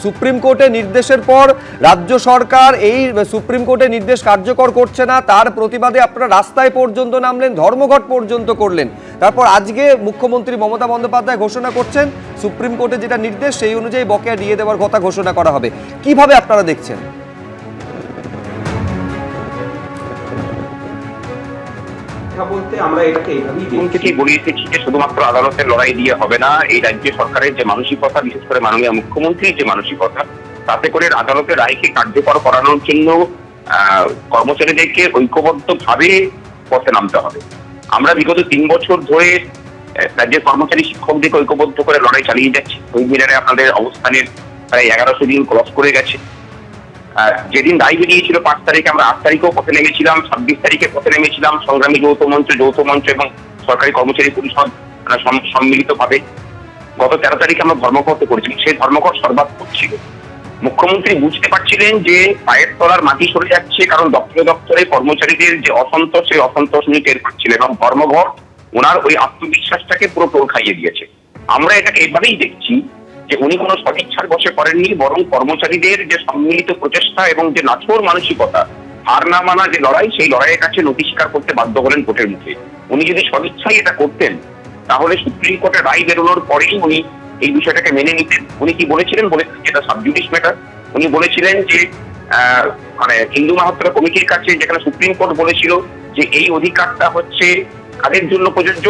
সুপ্রিম কোর্টের নির্দেশের পর রাজ্য সরকার এই সুপ্রিম কোর্টের নির্দেশ কার্যকর করছে না, তার প্রতিবাদে আপনারা রাস্তায় পর্যন্ত নামলেন, ধর্মঘট পর্যন্ত করলেন। তারপর আজকে মুখ্যমন্ত্রী মমতা বন্দ্যোপাধ্যায় ঘোষণা করছেন সুপ্রিম কোর্টের যেটা নির্দেশ সেই অনুযায়ী বকেয়া ডিএ দেওয়ার কথা ঘোষণা করা হবে। কিভাবে আপনারা দেখছেন? বলতে আমরা এটাকে এইভাবেই থেকেই বলে এসেছি যে শুধুমাত্র আদালতের লড়াই দিয়ে হবে না। এই রাজ্য সরকারের যে মানসিকতা, বিশেষ করে মাননীয় মুখ্যমন্ত্রীর যে মানসিকতা, তাতে করে আদালতের রায়কে কার্যকর করানোর জন্য কর্মচারীদেরকে ঐক্যবদ্ধভাবে পথে নামতে হবে। আমরা বিগত 3 বছর ধরে রাজ্যের কর্মচারী শিক্ষকদেরকে ঐক্যবদ্ধ করে লড়াই চালিয়ে যাচ্ছি। ওই মিলারে আপনাদের অবস্থানের প্রায় 1100 দিন ক্রস করে গেছে। যেদিন রায় বেরিয়েছিল 5 তারিখে, আমরা 8 তারিখেও পথে নেমেছিলাম, 26 তারিখে পথে নেমেছিলাম, সংগ্রামী যৌথ মঞ্চ এবং সরকারি কর্মচারী পরিষদ সম্মিলিত ভাবে। গত 13 তারিখে আমরা ধর্মঘট করেছি, সেই ধর্মঘট সর্বাত্মক ছিল। মুখ্যমন্ত্রী বুঝতে পারছিলেন যে পায়ের তলার মাটি সরে যাচ্ছে, কারণ দপ্তরে কর্মচারীদের যে অসন্তোষ, সেই অসন্তোষ উনি টের পাচ্ছিলেন, এবং ধর্মঘট ওনার ওই আত্মবিশ্বাসটাকে পুরো টোল খাইয়ে দিয়েছে। আমরা এটাকে এভাবেই দেখছি যে উনি কোনো সদিচ্ছার বসে করেননি, বরং কর্মচারীদের যে সম্মিলিত প্রচেষ্টা এবং যে নাছোড় মানসিকতা, হার না মানা যে লড়াই, সেই লড়াইয়ের কাছে নথি স্বীকার করতে বাধ্য হলেন কোর্টের মুখে। উনি যদি সদিচ্ছাই এটা করতেন, তাহলে সুপ্রিম কোর্টের রায় বেরোনোর পরেই উনি এই বিষয়টাকে মেনে নিতেন। উনি কি বলেছিলেন? যেটা সাবজুডিস ম্যাটার। উনি বলেছিলেন যে মানে হিন্দু মাহাত্রা কমিটির কাছে, যেখানে সুপ্রিম কোর্ট বলেছিল যে এই অধিকারটা হচ্ছে কাদের জন্য প্রযোজ্য,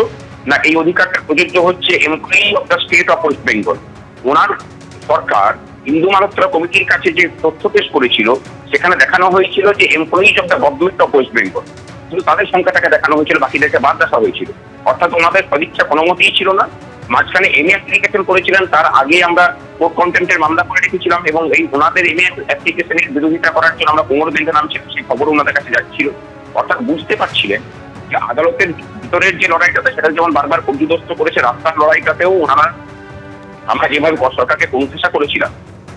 না এই অধিকারটা প্রযোজ্য হচ্ছে employee of the state of West Bengal. ওনার সরকার হিন্দু মাহাত্রা কমিটির কাছে যে তথ্য পেশ করেছিল, সেখানে দেখানো হয়েছিল যে employees of the government of West Bengal, কিন্তু তাদের সংখ্যাটাকে দেখানো হয়েছিল, বাকিদেরকে বাদ দেখা হয়েছিল। অর্থাৎ ওনাদের সদিচ্ছা কোনো মতেই ছিল না। মাঝখানে এমএ অ্যাপ্লিকেশন করেছিলেন, তার আগে আমরা কোর্ট কন্টেম্পটের মামলা করে রেখেছিলাম, এবং এই ওনাদের এমএ অ্যাপ্লিকেশনের বিরোধিতা করার জন্য আমরা কোমর বেঁধে নামছিলাম, সেই খবর ওনাদের কাছে যাচ্ছিল। অর্থাৎ বুঝতে পারছিলেন যে আদালতের ভিতরের যে লড়াইটাতে, সেটা যেমন বারবার পর্যদস্ত করেছে, রাস্তার লড়াইটাতেও ওনারা, আমরা যেভাবে সরকারকে প্রশংসা করেছিলাম,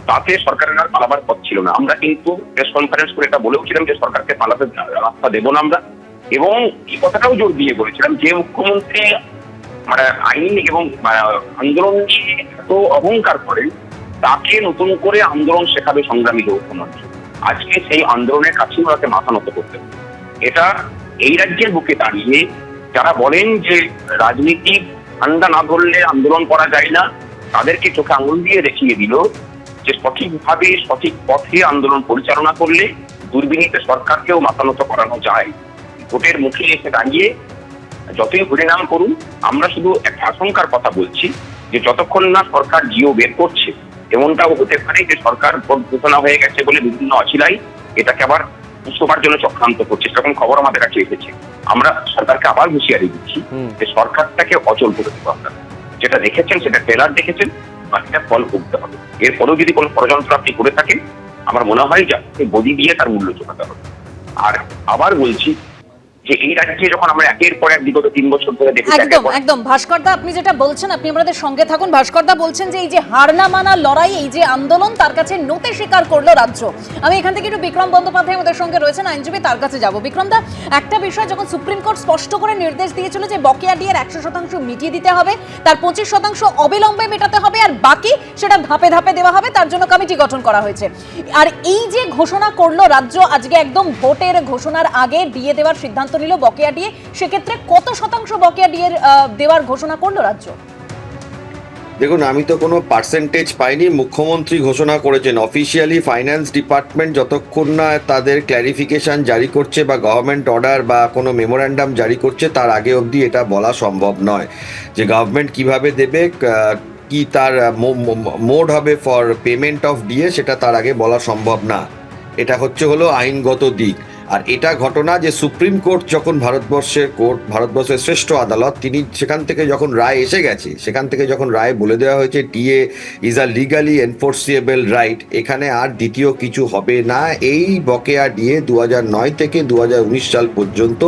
তাতে সরকারের আর পালাবার পথ ছিল না। আমরা কিন্তু প্রেস কনফারেন্স করে এটা বলেওছিলাম যে সরকারকে পালাতে রাস্তা দেবো না আমরা, এবং এই কথাটাও জোর দিয়ে বলেছিলাম যে মুখ্যমন্ত্রী মানে আইন এবং আন্দোলন নিয়ে এত অহংকার করেন, তাকে নতুন করে আন্দোলন শেখাবে সংগ্রামী যৌথ মঞ্চ। আজকে সেই আন্দোলনের কাছে ওনাকে মাথা নত করতে হবে। এটা এই রাজ্যের বুকে দাঁড়িয়ে যারা বলেন যে রাজনীতি ঠান্ডা না ধরলে আন্দোলন করা যায় না, তাদেরকে চোখে আঙুল দিয়ে দেখিয়ে দিল যে সঠিকভাবে সঠিক পথে আন্দোলন পরিচালনা করলে দুর্বিনীত সরকারকেও মাথা নত করানো যায়। ভোটের মুখে এসে দাঁড়িয়ে যতই পরিণাম করুন, আমরা শুধু একটা আশঙ্কার কথা বলছি যে যতক্ষণ না সরকার জিও বের করছে, এমনটাও হতে পারে যে সরকার ভোট ঘোষণা হয়ে গেছে বলে বিভিন্ন অছিলাই এটাকে আবার উৎসবার জন্য চক্রান্ত করছে, সেরকম খবর আমাদের কাছে এসেছে। আমরা সরকারকে আবার হুঁশিয়ারি দিচ্ছি যে সরকারটাকে অচল করে দেবো আমরা। যেটা দেখেছেন সেটা ট্রেলার দেখেছেন, বাকিটা ফল ভুগতে হবে। এরপরেও যদি কোনো ষড়যন্ত্র আপনি করে থাকেন, আমার মনে হয় যে বদি দিয়ে তার মূল্য চোকাতে হবে। আর আবার বলছি যে এই রাজ্যে যখন আমরা একের পর এক বিগত 3 বছর ধরে দেখেছি, একদম ভাস্করদা, আপনি যেটা বলছেন, আপনি আমাদের সঙ্গে থাকুন। ভাস্করদা বলছেন যে এই যে হার না মানা লড়াই, এই যে আন্দোলন, তার কাছে নতে স্বীকার করলো রাজ্য। আমি এখান থেকে একটু বিক্রম বন্দ্যোপাধ্যায় আমাদের সঙ্গে রয়েছেন, আইনজীবী, তার কাছে যাব। বিক্রমদা, একটা বিষয় যখন সুপ্রিম কোর্ট স্পষ্ট করে নির্দেশ দিয়েছিল যে বকেয়া ডিএর 100% মিটিয়ে দিতে হবে, তার 25% অবিলম্বে মেটাতে হবে, আর বাকি সেটা ধাপে ধাপে দেওয়া হবে, তার জন্য কমিটি গঠন করা হয়েছে। আর এই যে ঘোষণা করলো রাজ্য আজকে, একদম ভোটের ঘোষণার আগে ডিএ দেওয়ার সিদ্ধান্ত নিল বকেয়া ডিএ, সেক্ষেত্রে কত শতাংশ বকেয়া ডিএর দেওয়ার ঘোষণা করলো রাজ্য? দেখুন, আমি তো কোনো পার্সেন্টেজ পাইনি। মুখ্যমন্ত্রী ঘোষণা করেছেন, অফিসিয়ালি ফাইন্যান্স ডিপার্টমেন্ট যতক্ষণ না তাদের ক্ল্যারিফিকেশন জারি করছে বা গভর্নমেন্ট অর্ডার বা কোনো মেমোরান্ডাম জারি করছে, তার আগে অবধি এটা বলা সম্ভব নয় যে গভর্নমেন্ট কিভাবে দেবে, কি তার মোড হবে ফর পেমেন্ট অফ ডিএ, সেটা তার আগে বলা সম্ভব না। এটা হলো আইনগত দিক। আর এটা ঘটনা যে সুপ্রিম কোর্ট যখন ভারতবর্ষের শ্রেষ্ঠ আদালত, তিনি সেখান থেকে যখন রায় এসে গেছে, সেখান থেকে যখন রায় বলে দেওয়া হয়েছে DA is a legally enforceable right, এখানে আর দ্বিতীয় কিছু হবে না। এই বকেয়া ডিএ 2009 থেকে 2019 সাল পর্যন্ত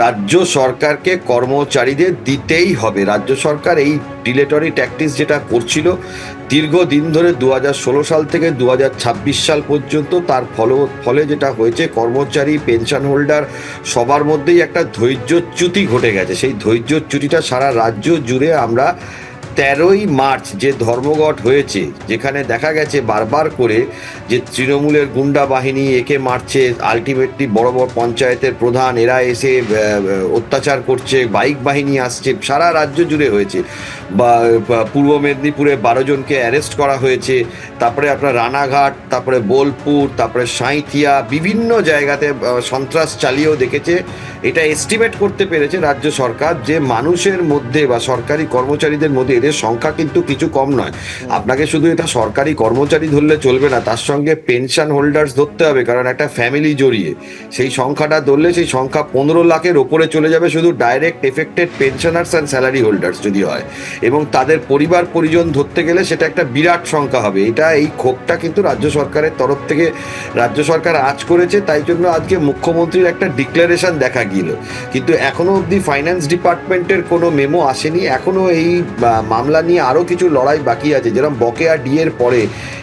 রাজ্য সরকারকে কর্মচারীদের দিতেই হবে। রাজ্য সরকার এই ডিলেটরি ট্যাকটিস যেটা করছিল দীর্ঘদিন ধরে 2016 সাল থেকে 2026 সাল পর্যন্ত, তার ফলে যেটা হয়েছে, কর্মচারী, পেনশন হোল্ডার সবার মধ্যেই একটা ধৈর্যচ্যুতি ঘটে গেছে। সেই ধৈর্যচ্যুতিটা সারা রাজ্য জুড়ে আমরা 13ই মার্চ যে ধর্মঘট হয়েছে, যেখানে দেখা গেছে বারবার করে যে তৃণমূলের গুন্ডা বাহিনী একে মারছে, আলটিমেটলি বড় বড় পঞ্চায়েতের প্রধান এরা এসে অত্যাচার করছে, বাইক বাহিনী আসছে, সারা রাজ্য জুড়ে হয়েছে। বা পূর্ব মেদিনীপুরে 12 জনকে অ্যারেস্ট করা হয়েছে, তারপরে আপনার রানাঘাট, তারপরে বোলপুর, তারপরে সাঁইথিয়া, বিভিন্ন জায়গাতে সন্ত্রাস চালিয়েও দেখেছে। এটা এস্টিমেট করতে পেরেছে রাজ্য সরকার যে মানুষের মধ্যে বা সরকারি কর্মচারীদের মধ্যে এদের সংখ্যা কিন্তু কিছু কম নয়। আপনাকে শুধু এটা সরকারি কর্মচারী ধরলে চলবে না, তার সঙ্গে পেনশন হোল্ডার্স ধরতে হবে, কারণ একটা ফ্যামিলি জড়িয়ে সেই সংখ্যাটা ধরলে সেই সংখ্যা 15 লাখের ওপরে চলে যাবে শুধু direct affected pensioners and salary holders যদি হয়, এবং তাদের পরিবার পরিজন ধরতে গেলে সেটা একটা বিরাট সংখ্যা হবে। এই ক্ষোভটা কিন্তু রাজ্য সরকারের তরফ থেকে রাজ্য সরকার আজ করেছে, তাই জন্য আজকে মুখ্যমন্ত্রীর একটা ডিক্লারেশন দেখা গেল, কিন্তু এখনো অবধি ফাইন্যান্স ডিপার্টমেন্টের কোনো মেমো আসেনি। এখনো এই মামলা নিয়ে আরও কিছু লড়াই বাকি আছে, যেরকম বকেয়া ডিএর পরে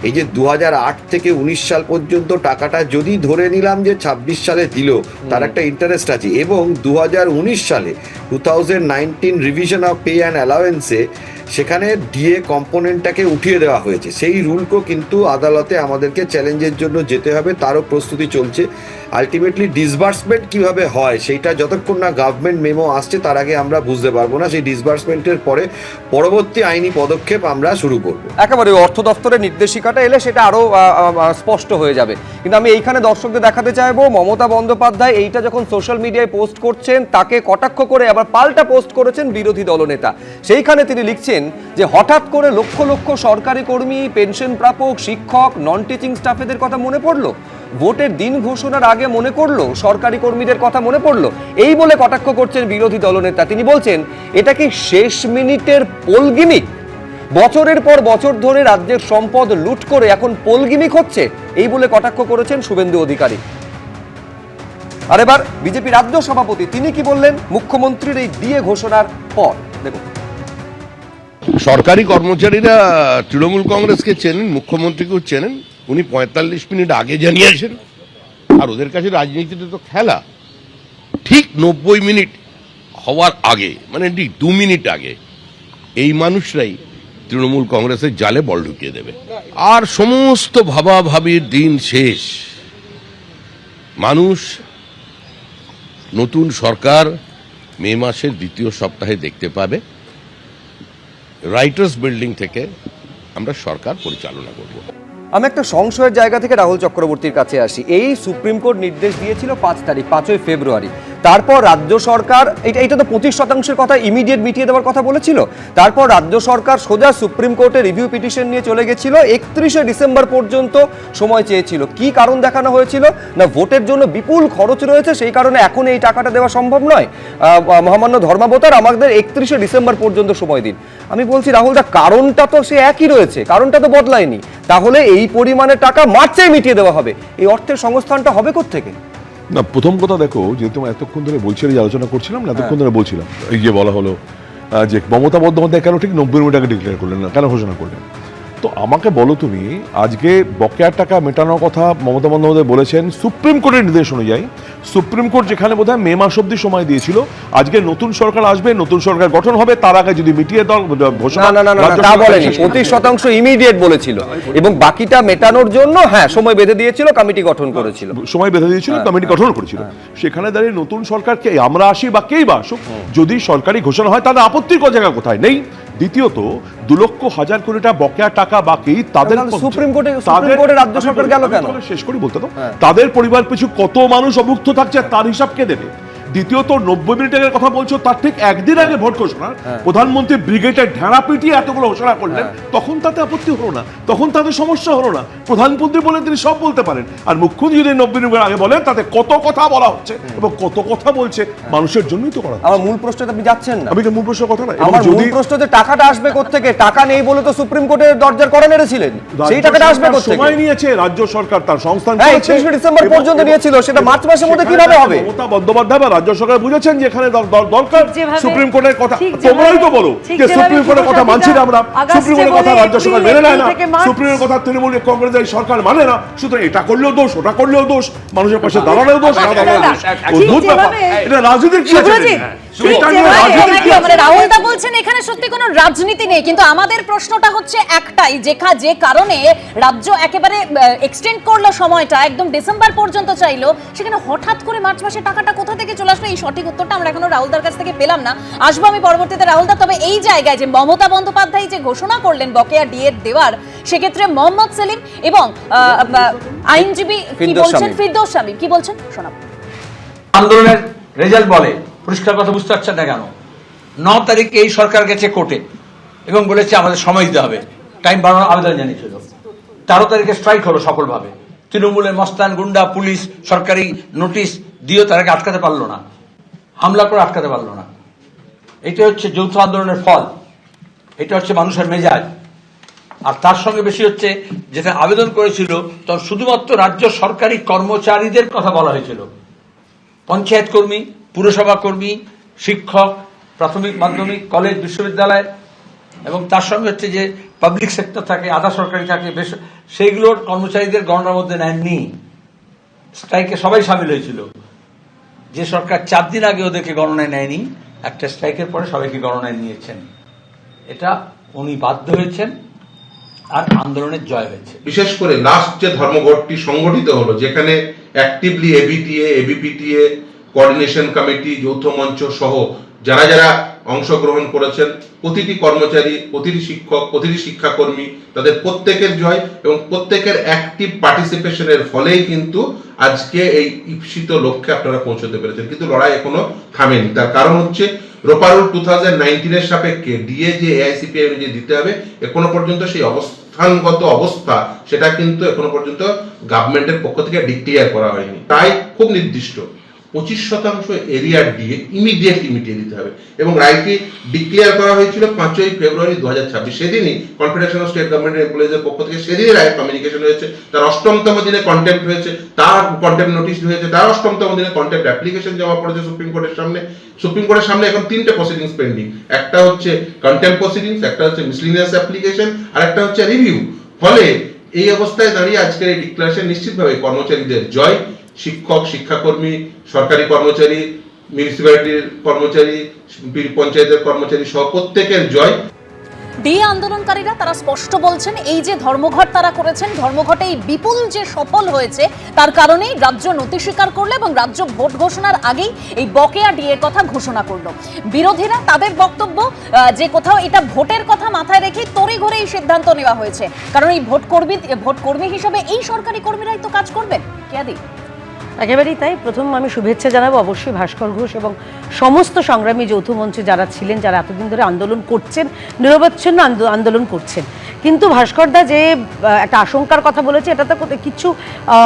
এই যে 2008 থেকে 19 সাল পর্যন্ত টাকাটা যদি ধরে নিলাম যে 26 সালে দিল, তার একটা ইন্টারেস্ট আছে, এবং 2019 সালে 2019 রিভিশন অফ পে অ্যান্ড অ্যালাওয়েন্সে সেখানে ডিএ কম্পোনেন্টটাকে উঠিয়ে দেওয়া হয়েছে। সেই রুলকেও কিন্তু আদালতে আমাদেরকে চ্যালেঞ্জের জন্য যেতে হবে, তারও প্রস্তুতি চলছে। আলটিমেটলি ডিসবার্সমেন্ট কিভাবে হয় সেইটা যতক্ষণ না গভর্নমেন্ট মেমো আসছে তার আগে আমরা বুঝতে পারবো না। সেই ডিসবার্সমেন্টের পরে পরবর্তী আইনি পদক্ষেপ আমরা শুরু করব। একেবারে অর্থ দপ্তরের নির্দেশিকাটা এলে সেটা আরো স্পষ্ট হয়ে যাবে। কিন্তু আমি এইখানে দর্শকদের দেখাতে চাইবো, মমতা বন্দ্যোপাধ্যায় এইটা যখন সোশ্যাল মিডিয়ায় পোস্ট করছেন, তাকে কটাক্ষ করে আবার পাল্টা পোস্ট করেছেন বিরোধী দলনেতা। সেইখানে তিনি লিখছেন যে হঠাৎ করে লক্ষ লক্ষ সরকারি কর্মী, পেনশন প্রাপক, শিক্ষক, নন টিচিং স্টাফেদের কথা মনে পড়লো, ভোটের দিন ঘোষণার আগে মনে করলো, সরকারি কর্মীদের কথা মনে পড়লো, এই বলে কটাক্ষ করছেন বিরোধী দলনেতা। তিনি বলছেন এটা কি শেষ মিনিটের পোল গিমিক? বছরের পর বছর ধরে রাজ্যের সম্পদ লুট করে এখন পোল গিমিক হচ্ছে, এই বলে কটাক্ষ করেছেন শুভেন্দু অধিকারী। আর এবার বিজেপি রাজ্য সভাপতি তিনি কি বললেন মুখ্যমন্ত্রীর এই ডিএ ঘোষণার পর, দেখুন। সরকারি কর্মচারীরা তৃণমূল কংগ্রেসকে চেনেন, মুখ্যমন্ত্রীকেও চেনেন। উনি 45 মিনিট আগে জানিয়েছেন, আর ওদের কাছে রাজনীতিতে তো খেলা। ঠিক 90 মিনিট হওয়ার আগে, মানে ঠিক 2 মিনিট আগে এই মানুষরাই তৃণমূল কংগ্রেসের জালে বল ঢুকিয়ে দেবে, আর সমস্ত ভাবাভাবির দিন শেষ। মানুষ নতুন সরকার মে মাসের দ্বিতীয় সপ্তাহে দেখতে পাবে। রাইটার্স বিল্ডিং থেকে আমরা সরকার পরিচালনা করব। আমি একটা সংশয়ের জায়গা থেকে রাহুল চক্রবর্তীর কাছে আসি। এই সুপ্রিম কোর্ট নির্দেশ দিয়েছিল 5 ফেব্রুয়ারি। তারপর রাজ্য সরকার এটা তো 25% কথা ইমিডিয়েট মিটিয়ে দেওয়ার কথা বলেছিল। তারপর রাজ্য সরকার সোজা সুপ্রিম কোর্টে রিভিউ পিটিশন নিয়ে চলে গেছিল, 31শে ডিসেম্বর পর্যন্ত সময় চেয়েছিল। কি কারণ দেখানো হয়েছিল? না ভোটের জন্য বিপুল খরচ রয়েছে, সেই কারণে এখন এই টাকাটা দেওয়া সম্ভব নয়। মহামান্য ধর্মাবতার আমাদের 31শে ডিসেম্বর পর্যন্ত সময় দিন। আমি বলছি রাহুল দা, কারণটা তো সে একই রয়েছে, কারণটা তো বদলায়নি। তাহলে এই পরিমাণে টাকা মার্চেই মিটিয়ে দেওয়া হবে, এই অর্থের সংস্থানটা হবে কোত্থেকে? না, প্রথম কথা দেখো, যেহেতু এতক্ষণ ধরে বলছিলাম, যে আলোচনা করছিলাম না, এতক্ষণ ধরে বলছিলাম এই যে বলা হলো যে মমতা বন্দ্যোপাধ্যায় কেন ঠিক 90 মিনিট আগে ডিক্লেয়ার করলেন না, কেন ঘোষণা করলেন? তো আমাকে বলো তুমি, আজকে বকেয়ার টাকা মেটানোর কথা মমতা বন্দ্যোপাধ্যায় বলেছেন সুপ্রিম কোর্টের নির্দেশ অনুযায়ী। সুপ্রিম কোর্ট যেখানে বোধহয় মে মাস অব্দি সময় দিয়েছিল, আজকে নতুন সরকার আসবে, নতুন সরকার গঠন হবে, তার আগে যদি মিটিয়ে দাও ঘোষণা। না, তা বলেনি, 25% ইমিডিয়েট বলেছিল, এবং বাকিটা মেটানোর জন্য হ্যাঁ সময় বেঁধে দিয়েছিল, কমিটি গঠন করেছিল, সময় বেঁধে দিয়েছিল, কমিটি গঠন করেছিল। সেখানে দাঁড়িয়ে নতুন সরকারকে আমরা আসি বা কেই বা আসুক, যদি সরকারি ঘোষণা হয় তাহলে আপত্তির কোনো জায়গা কোথায় নেই। দ্বিতীয়ত 2 লক্ষ হাজার কোটি টাকা বকেয়া টাকা বাকি, তাদের সুপ্রিম কোর্টে রাজ্য সরকার গেল কেন? শেষ করি বলতে তো, তাদের পরিবার পিছু কত মানুষ অভুক্ত থাকছে তার হিসাব কে দেবে? দ্বিতীয়ত 90 মিনিটের কথা বলছো, তার ঠিক একদিন আগে ভোট ঘোষণা প্রধানমন্ত্রী ব্রিগেডের ঢেঁড়া পিটিয়ে এতগুলো ঘোষণা করলেন, তখন তাতে আপত্তি হলো না, তখন তাদের সমস্যা হলো না। প্রধানমন্ত্রী বলেন তিনি সব বলতে পারেন, আর মুখ্যমন্ত্রী যদি 90 মিনিট আগে বলেন তাতে কত কথা বলা হচ্ছে এবং কত কথা বলছে মানুষের জন্যই তো করা। আমার মূল প্রশ্নটা আপনি যাচ্ছেন না। আমি মূল প্রশ্নের কথা না, আমার মূল প্রশ্ন যে টাকাটা আসবে কোত্থেকে? টাকা নেই বলে তো সুপ্রিম কোর্টের দরজার কড়া নেড়েছিলেন, সেই টাকাটা আসবে কোত্থেকে? সময় নিয়েছে রাজ্য সরকার, তার সংস্থান 31শে ডিসেম্বর পর্যন্ত নিয়েছিল, সেটা মার্চ মাসের মধ্যে কিভাবে হবে? মমতা বন্দ্যোপাধ্যায় বা রাজ্য সরকার বুঝেছেন যেখানে দরকার সুপ্রিম কোর্টের কথা। তোমরাই তো বলো যে সুপ্রিম কোর্টের কথা মানছি না আমরা, সুপ্রিম কোর্টের কথা রাজ্য সরকার মেনে নেয় না, সুপ্রিমের কথা তৃণমূল কংগ্রেসের সরকার মানে না, সুতরাং এটা করলেও দোষ, ওটা করলেও দোষ, মানুষের পাশে দাঁড়ালেও দোষ, না দাঁড়ালেও দোষ। অদ্ভুত ব্যাপার, এটা রাজনীতির কি আছে? রাহুলদা বলছেন এখানে সত্যি কোনো রাজনীতি নেই, কিন্তু আমাদের প্রশ্নটা হচ্ছে একটাই, যে কারণে রাজ্য একেবারে এক্সটেন্ড করলো সময়টা, একদম ডিসেম্বর পর্যন্ত চাইলো, সেখানে হঠাৎ করে মার্চ মাসে টাকাটা কোথা থেকে চলে আসলো? এই সঠিক উত্তরটা আমরা এখনো রাহুলদার কাছ থেকে পেলাম না। আসবো আমি পরবর্তীতে রাহুলদা। তবে এই জায়গায় যে মমতা বন্দ্যোপাধ্যায় যে ঘোষণা করলেন বকেয়া ডিএ দেওয়ার, সেক্ষেত্রে মোহাম্মদ সেলিম এবং আইনজীবী কি বলছেন, ফিরদৌস শামীম কি বলছেন শোনাব। আন্দোলনের রেজাল্ট বলে, পরিষ্কার কথা বুঝতে পারছেন না কেন? 9 তারিখ এই সরকার গেছে কোর্টে, এবং বলেছে আমাদের সময় দিতে হবে, টাইম বাড়ানোর আবেদন জানিয়েছিল। 13 তারিখে স্ট্রাইক হলো সফলভাবে। তৃণমূলের মস্তান গুন্ডা পুলিশ সরকারি নোটিশ দিয়েও তারাকে আটকাতে পারলো না, হামলা করে আটকাতে পারলো না। এটা হচ্ছে যৌথ আন্দোলনের ফল, এটা হচ্ছে মানুষের মেজাজ। আর তার সঙ্গে বেশি হচ্ছে যেটা আবেদন করেছিল তখন শুধুমাত্র রাজ্য সরকারি কর্মচারীদের কথা বলা হয়েছিল, পঞ্চায়েত কর্মী, পুরসভা কর্মী, শিক্ষক, প্রাথমিক মাধ্যমিক কলেজ বিশ্ববিদ্যালয়, এবং তার সঙ্গে হচ্ছে যে পাবলিক সেক্টর থাকে, আধা সরকারি থাকে, বেশ সেইগুলোর কর্মচারীদের গণনার মধ্যে নেননি। স্ট্রাইকে সবাই সামিল হয়েছিল। যে সরকার 4 দিন আগে ওদেরকে গণনায় নেয়নি, একটা স্ট্রাইকের পরে সবাইকে গণনায় নিয়েছেন। এটা উনি বাধ্য হয়েছেন, আর আন্দোলনের জয় হয়েছে। বিশেষ করে লাস্ট যে ধর্মঘটটি সংগঠিত হলো, যেখানে অ্যাক্টিভলি এবিটিএ, এবিপিটিএ, কোঅর্ডিনেশন কমিটি, যৌথ মঞ্চ সহ যারা যারা অংশগ্রহণ করেছেন, প্রতিটি কর্মচারী, প্রতিটি শিক্ষক, প্রতিটি শিক্ষাকর্মী, তাদের প্রত্যেকের জয় এবং প্রত্যেকের অ্যাক্টিভ পার্টিসিপেশনের ফলেই কিন্তু আজকে এই ঈপ্সিত লক্ষ্যে আপনারা পৌঁছতে পেরেছেন। কিন্তু লড়াই এখনো থামেনি। তার কারণ হচ্ছে রোপারুল 2019-এর সাপেক্ষে ডিএ যে এআইসিপিআই যে দিতে হবে, এখনো পর্যন্ত সেই অবস্থানগত অবস্থা সেটা কিন্তু এখনো পর্যন্ত গভর্নমেন্টের পক্ষ থেকে ডিক্লেয়ার করা হয়নি। তাই খুব নির্দিষ্ট 25% এরিয়ার ডিএ ইমিডিয়েটলি মিটিয়ে দিতে হবে এবং রায়টি ডিক্লেয়ার করা হয়েছিল 5ই ফেব্রুয়ারি 2026। সেদিনই কনফেডারেশন অফ স্টেট গভর্নমেন্ট এমপ্লয়িজের পক্ষ থেকে সেদিনই রায় কমিউনিকেশন হয়েছে। তার 8তম দিনে কন্টেম্প্ট হয়েছে, তার কন্টেম্প্ট নোটিশ হয়েছে, তার 8তম দিনে কন্টেম্প্ট অ্যাপ্লিকেশন জমা পড়েছে সুপ্রিম কোর্টের সামনে। সুপ্রিম কোর্টের সামনে এখন 3টে প্রসিডিংস পেন্ডিং, একটা হচ্ছে কন্টেম্প্ট প্রসিডিংস, একটা হচ্ছে মিসলিনিয়াস অ্যাপ্লিকেশন, আর একটা হচ্ছে রিভিউ। ফলে এই অবস্থায় দাঁড়িয়ে আজকের এই ডিক্লারেশন নিশ্চিতভাবে কর্মচারীদের জয়। শিক্ষক, শিক্ষাকর্মী, সরকারি কর্মচারী, মিউনিসিপ্যালিটির কর্মচারী, পঞ্চায়েতের কর্মচারী সহ প্রত্যেকের জয়। ডিএ আন্দোলনকারীরা তারা স্পষ্ট বলছেন, এই যে ধর্মঘট তারা করেছেন, ধর্মঘটে এই বিপুল যে সফল হয়েছে তার কারণেই রাজ্য নতি স্বীকার করলো এবং রাজ্য ভোট ঘোষণার আগেই এই বকেয়া ডিএর কথা ঘোষণা করলো। বিরোধীরা তাদের বক্তব্য যে কোথাও এটা ভোটের কথা মাথায় রেখে তড়িঘড়ি এই সিদ্ধান্ত নেওয়া হয়েছে, কারণ এই ভোট কর্মী হিসেবে এই সরকারি কর্মীরাই তো কাজ করবেন। কেয়াদি একেবারেই তাই। প্রথম আমি শুভেচ্ছা জানাবো অবশ্যই ভাস্কর ঘোষ এবং সমস্ত সংগ্রামী যৌথ মঞ্চে যারা ছিলেন, যারা এতদিন ধরে আন্দোলন করছেন, নিরবচ্ছিন্ন আন্দোলন করছেন। কিন্তু ভাস্করদা যে একটা আশঙ্কার কথা বলেছে, এটা তো কিছু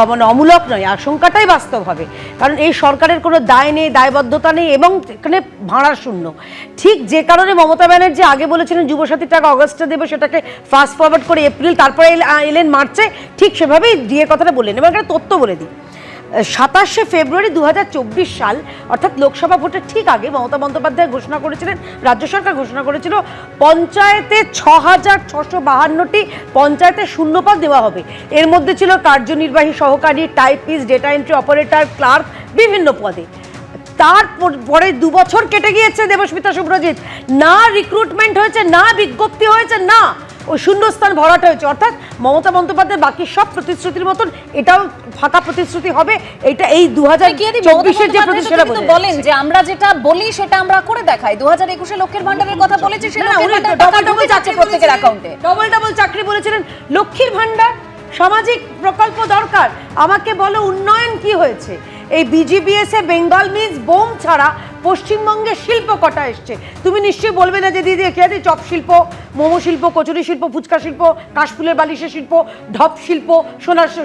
মানে অমূলক নয়, আশঙ্কাটাই বাস্তব হবে। কারণ এই সরকারের কোনো দায় নেই, দায়বদ্ধতা নেই এবং এখানে ভাড়া শূন্য। ঠিক যে কারণে মমতা ব্যানার্জি আগে বলেছিলেন যুবসাথী টাকা অগস্টে দেবে, সেটাকে ফাস্ট ফরওয়ার্ড করে এপ্রিল, তারপরে এলেন মার্চে, ঠিক সেভাবেই ডিএ কথাটা বললেন। এবং একটা তথ্য বলে দিই, 27শে ফেব্রুয়ারি 2024 সাল অর্থাৎ লোকসভা ভোটের ঠিক আগে মমতা বন্দ্যোপাধ্যায় ঘোষণা করেছিলেন, রাজ্য সরকার ঘোষণা করেছিল পঞ্চায়েতে 6,652টি পঞ্চায়েতে শূন্যপদ দেওয়া হবে। এর মধ্যে ছিল কার্যনির্বাহী সহকারী, typist, data entry operator, clerk, বিভিন্ন পদে। তারপরে 2 বছর কেটে গিয়েছে দেবস্মিতা শুভ্রজিৎ, না রিক্রুটমেন্ট হয়েছে, না বিজ্ঞপ্তি হয়েছে, না ওই শূন্যস্থান ভরাট হয়েছে। অর্থাৎ মমতা বন্দ্যোপাধ্যায় বাকি সব প্রতিশ্রুতির মতন এটাও ফাঁকা প্রতিশ্রুতি হবে। এটা এই 2024-এর যে প্রতিশ্রুতি বলেন যে আমরা যেটা বলি সেটা আমরা করে দেখাই। 2021-এ লক্ষ্মীর ভান্ডারের কথা বলেছে, সেটা ডবল চাকরি প্রত্যেকের অ্যাকাউন্টে, ডবল চাকরি বলেছিলেন। লক্ষ্মীর ভান্ডার, সামাজিক প্রকল্প দরকার, আমাকে বলো উন্নয়ন কি হয়েছে? এই বিজিবিএস এ বেঙ্গল মিন্স বোম ছাড়া পশ্চিমবঙ্গে শিল্প কটা এসছে? তুমি নিশ্চয়ই বলবে না যে দিদি খেয়াদি চপ শিল্প, মোমো শিল্প, কচুরি শিল্প, ফুচকা শিল্প, কাশফুলের বালিশের শিল্প, ঢপ শিল্প,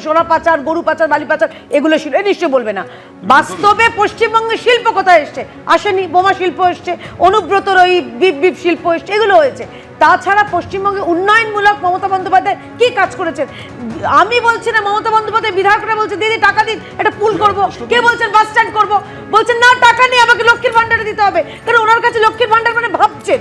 সোনা পাচার, গরু পাচার, বালি পাচার, এগুলো শিল্প, নিশ্চয়ই বলবে না। বাস্তবে পশ্চিমবঙ্গে শিল্প কোথায় এসছে? আসেনি। বোমা শিল্প এসছে, অনুব্রতর ওই বিপ শিল্প এসছে, এগুলো হয়েছে। তাছাড়া পশ্চিমবঙ্গে উন্নয়নমূলক মমতা বন্দ্যোপাধ্যায় কি কাজ করেছেন? আমি বলছি না, মমতা বন্দ্যোপাধ্যায় বিধায়করা বলছে দিদি টাকা দিন, একটা পুল করবো, কে বলছেন বাস স্ট্যান্ড করবো, বলছেন না টাকা নেই, আমাকে লক্ষ্মীর ভান্ডারে দিতে হবে। কারণ ওনার কাছে লক্ষ্মীর ভান্ডার মানে ভাবছেন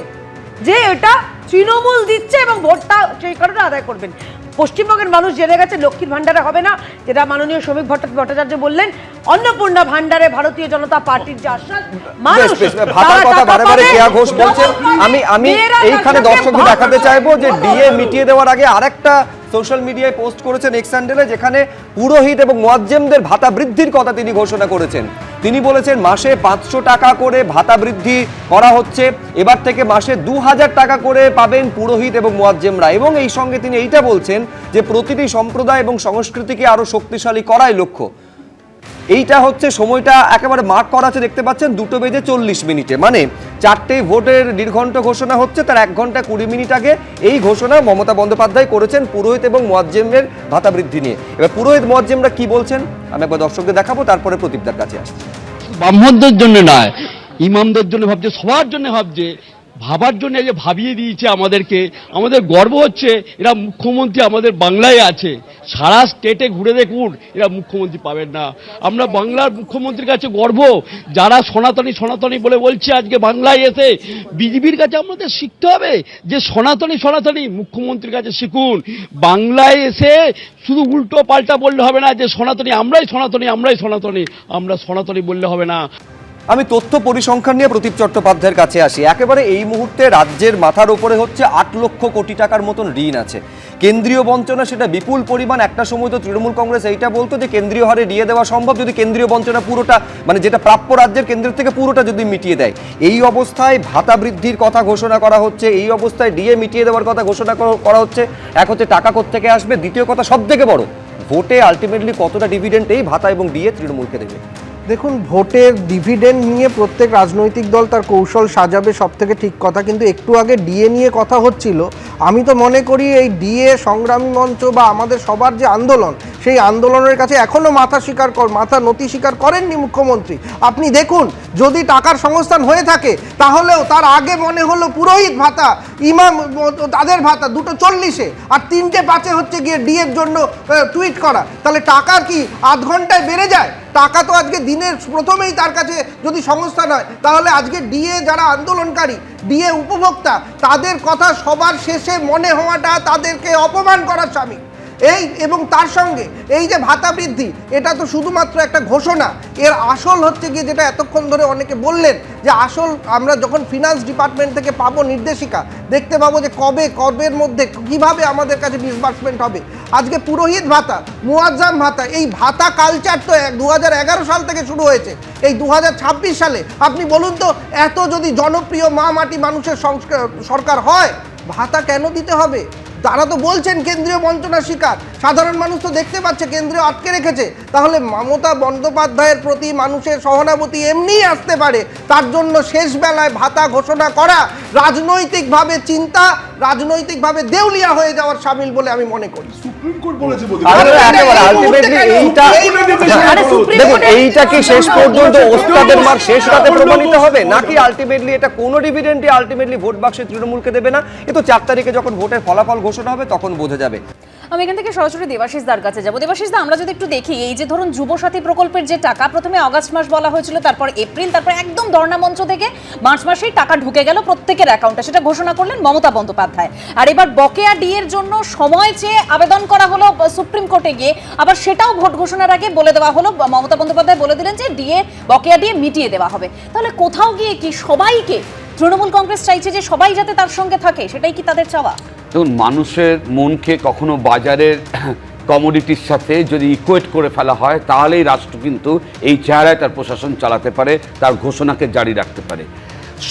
যে এটা তৃণমূল দিচ্ছে এবং ভোটটা সেই কারণে আদায় করবেন। পশ্চিমবঙ্গের মানুষ জেনে গেছে লক্ষ্মীর ভান্ডারে হবে না, যেটা মাননীয় শ্রমিক ভট্টাচার্য বললেন, অন্নপূর্ণা ভান্ডারে ভারতীয় জনতা পার্টির যে আশ্বাস, ভাতার কথা বারে বারে কেয়া ঘোষ বলছেন। আমি এইখানে দর্শকদের দেখাতে চাইবো যে ডিএ মিটিয়ে দেওয়ার আগে আরেকটা সোশ্যাল মিডিয়ায় পোস্ট করেছেন এক্স হ্যান্ডেলে, যেখানে পুরোহিত এবং মুয়াজ্জেমদের ভাতা বৃদ্ধির কথা তিনি ঘোষণা করেছেন। তিনি বলেছেন মাসে 500 টাকা করে ভাতা বৃদ্ধি করা হচ্ছে, এবার থেকে মাসে 2000 টাকা করে পাবেন পুরোহিত এবং মুয়াজ্জেমরা। এবং এই সঙ্গে তিনি এইটা বলছেন যে প্রতিটি সম্প্রদায় এবং সংস্কৃতিকে আরো শক্তিশালী করাই লক্ষ্য। এইটা হচ্ছে সময়টা একেবারে মার্ক করা আছে, দেখতে পাচ্ছেন 2:40 মানে 4টেই ভোটের নির্ঘণ্ট ঘোষণা হচ্ছে, তার 1 ঘন্টা 20 মিনিট আগে এই ঘোষণা মমতা বন্দ্যোপাধ্যায় করেছেন পুরোহিত এবং মুয়াজ্জেমের ভাতা বৃদ্ধি নিয়ে। এবার পুরোহিত মুয়াজ্জেমরা কি বলছেন আমি একবার দর্শকদের দেখাবো, তারপরে প্রদীপদার কাছে আসছি। ব্রাহ্মণদের জন্য নয়, ইমামদের জন্য ভাবছে, সবার জন্য ভাবছে, ভাবার জন্য যে ভাবিয়ে দিয়েছে আমাদেরকে। আমাদের গর্ব হচ্ছে এরা মুখ্যমন্ত্রী আমাদের বাংলায় আছে। সারা স্টেটে ঘুরে দেখুন, এরা মুখ্যমন্ত্রী পাবেন না। আমরা বাংলার মুখ্যমন্ত্রীর কাছে গর্ব। যারা সনাতনী সনাতনী বলে বলছে আজকে বাংলায় এসে, বিজেপির কাছে আমাদের শিখতে হবে যে সনাতনী সনাতনী, মুখ্যমন্ত্রীর কাছে শিখুন। বাংলায় এসে শুধু উল্টো পাল্টা বললে হবে না যে সনাতনী, আমরাই সনাতনী আমরাই সনাতনী, আমরা সনাতনী বললে হবে না। আমি তথ্য পরিসংখ্যান নিয়ে প্রদীপ চট্টোপাধ্যায়ের কাছে আসি। একেবারে এই মুহূর্তে রাজ্যের মাথার উপরে হচ্ছে 8 লক্ষ কোটি টাকার মতন ঋণ আছে, কেন্দ্রীয় বঞ্চনা সেটা বিপুল পরিমাণ। একটা সময় তো তৃণমূল কংগ্রেস এইটা বলতো যে কেন্দ্রীয় হারে দিয়ে দেওয়া সম্ভব যদি কেন্দ্রীয় বঞ্চনা পুরোটা, মানে যেটা প্রাপ্য রাজ্যের কেন্দ্রের থেকে পুরোটা যদি মিটিয়ে দেয়। এই অবস্থায় ভাতা বৃদ্ধির কথা ঘোষণা করা হচ্ছে, এই অবস্থায় ডিএ মিটিয়ে দেওয়ার কথা ঘোষণা করা হচ্ছে। এক হচ্ছে টাকা কোত্থেকে আসবে, দ্বিতীয় কথা সব থেকে বড়, ভোটে আলটিমেটলি কতটা ডিভিডেন্ড এই ভাতা এবং ডিএ তৃণমূলকে দেবে। দেখুন, ভোটের ডিভিডেন্ড নিয়ে প্রত্যেক রাজনৈতিক দল তার কৌশল সাজাবে, সব থেকে ঠিক কথা। কিন্তু একটু আগে ডিএ নিয়ে কথা হচ্ছিল, আমি তো মনে করি এই ডিএ সংগ্রামী মঞ্চ বা আমাদের সবার যে আন্দোলন, সেই আন্দোলনের কাছে এখনও মাথা নতি স্বীকার করেননি মুখ্যমন্ত্রী। আপনি দেখুন, যদি টাকার সংস্থান হয়ে থাকে তাহলেও তার আগে মনে হলো পুরোহিত ভাতা, ইমাম তাদের ভাতা 240-এ আর 3-5-এ হচ্ছে গিয়ে ডিএর জন্য টুইট করা। তাহলে টাকা কি আধ ঘন্টায় বেড়ে যায়? টাকা তো আজকে দিনের প্রথমেই তার কাছে যদি সংস্থান হয়, তাহলে আজকে ডিএ যারা আন্দোলনকারী, ডিএ উপভোক্তা, তাদের কথা সবার শেষে মনে হওয়াটা তাদেরকে অপমান করার সামিল। এবং তার সঙ্গে এই যে ভাতা বৃদ্ধি, এটা তো শুধুমাত্র একটা ঘোষণা। এর আসল হচ্ছে গিয়ে যেটা এতক্ষণ ধরে অনেকে বললেন, যে আসল আমরা যখন ফিনান্স ডিপার্টমেন্ট থেকে পাবো নির্দেশিকা, দেখতে পাবো যে কবের মধ্যে কিভাবে আমাদের কাছে ডিসবার্সমেন্ট হবে। আজকে পুরোহিত ভাতা, মুয়াজ্জাম ভাতা, এই ভাতা কালচার তো 2011 সাল থেকে শুরু হয়েছে। এই 2026 সালে আপনি বলুন তো, এত যদি জনপ্রিয় মা মাটি মানুষের সরকার হয়, ভাতা কেন দিতে হবে? তারা তো বলছেন কেন্দ্রীয় বঞ্চনার শিকার, সাধারণ মানুষ তো দেখতে পাচ্ছে কেন্দ্রীয় আটকে রেখেছে। তাহলে মমতা বন্দ্যোপাধ্যায়ের প্রতি মানুষের সহানুভূতি এমনিই আসতে পারে, তার জন্য শেষ বেলায় ভাতা ঘোষণা করা রাজনৈতিকভাবে চিন্তা, রাজনৈতিকভাবে দেউলিয়া হয়ে যাওয়ার সামিল বলে আমি মনে করি। সুপ্রিম কোর্ট বলেছে এইটা কি শেষ পর্যন্ত ওস্তাদের মার শেষ রাতে প্রমাণিত হবে, নাকি আলটিমেটলি এটা কোনো ডিভিডেন্ডই আলটিমেটলি ভোট বাক্সে তৃণমূলকে দেবে না? এ তো 4 তারিখে যখন ভোটের ফলাফল ঘোষণা হবে তখন বোঝা যাবে। আমি এখান থেকে সরাসরি দেবাশিস দার কাছে যাবো। দেবাশিস দা, আমরা যদি একটু দেখি, এই যে ধরুন যুবসাথী প্রকল্পের যে টাকা প্রথমে অগাস্ট মাস বলা হয়েছিল, তারপর এপ্রিল, তারপর একদম ধর্ণা মঞ্চ থেকে মার্চ মাসেই টাকা ঢুকে গেল প্রত্যেকের অ্যাকাউন্টে, সেটা ঘোষণা করলেন মমতা বন্দ্যোপাধ্যায়। আর এবার বকেয়া ডিএর জন্য সময় চেয়ে আবেদন করা হলো সুপ্রিম কোর্টে গিয়ে, আবার সেটাও ভোট ঘোষণার আগে বলে দেওয়া হলো, মমতা বন্দ্যোপাধ্যায় বলে দিলেন যে বকেয়া ডিএ মিটিয়ে দেওয়া হবে। তাহলে কোথাও গিয়ে কি সবাইকে তৃণমূল কংগ্রেস চাইছে যে সবাই যাতে তার সঙ্গে থাকে, সেটাই কি তাদের চাওয়া? দেখুন, মানুষের মনকে কখনো বাজারের কমোডিটির সাথে যদি ইকুয়েট করে ফেলা হয়, তাহলেই রাষ্ট্র কিন্তু এই চেহারায় তার প্রশাসন চালাতে পারে, তার ঘোষণাকে জারি রাখতে পারে।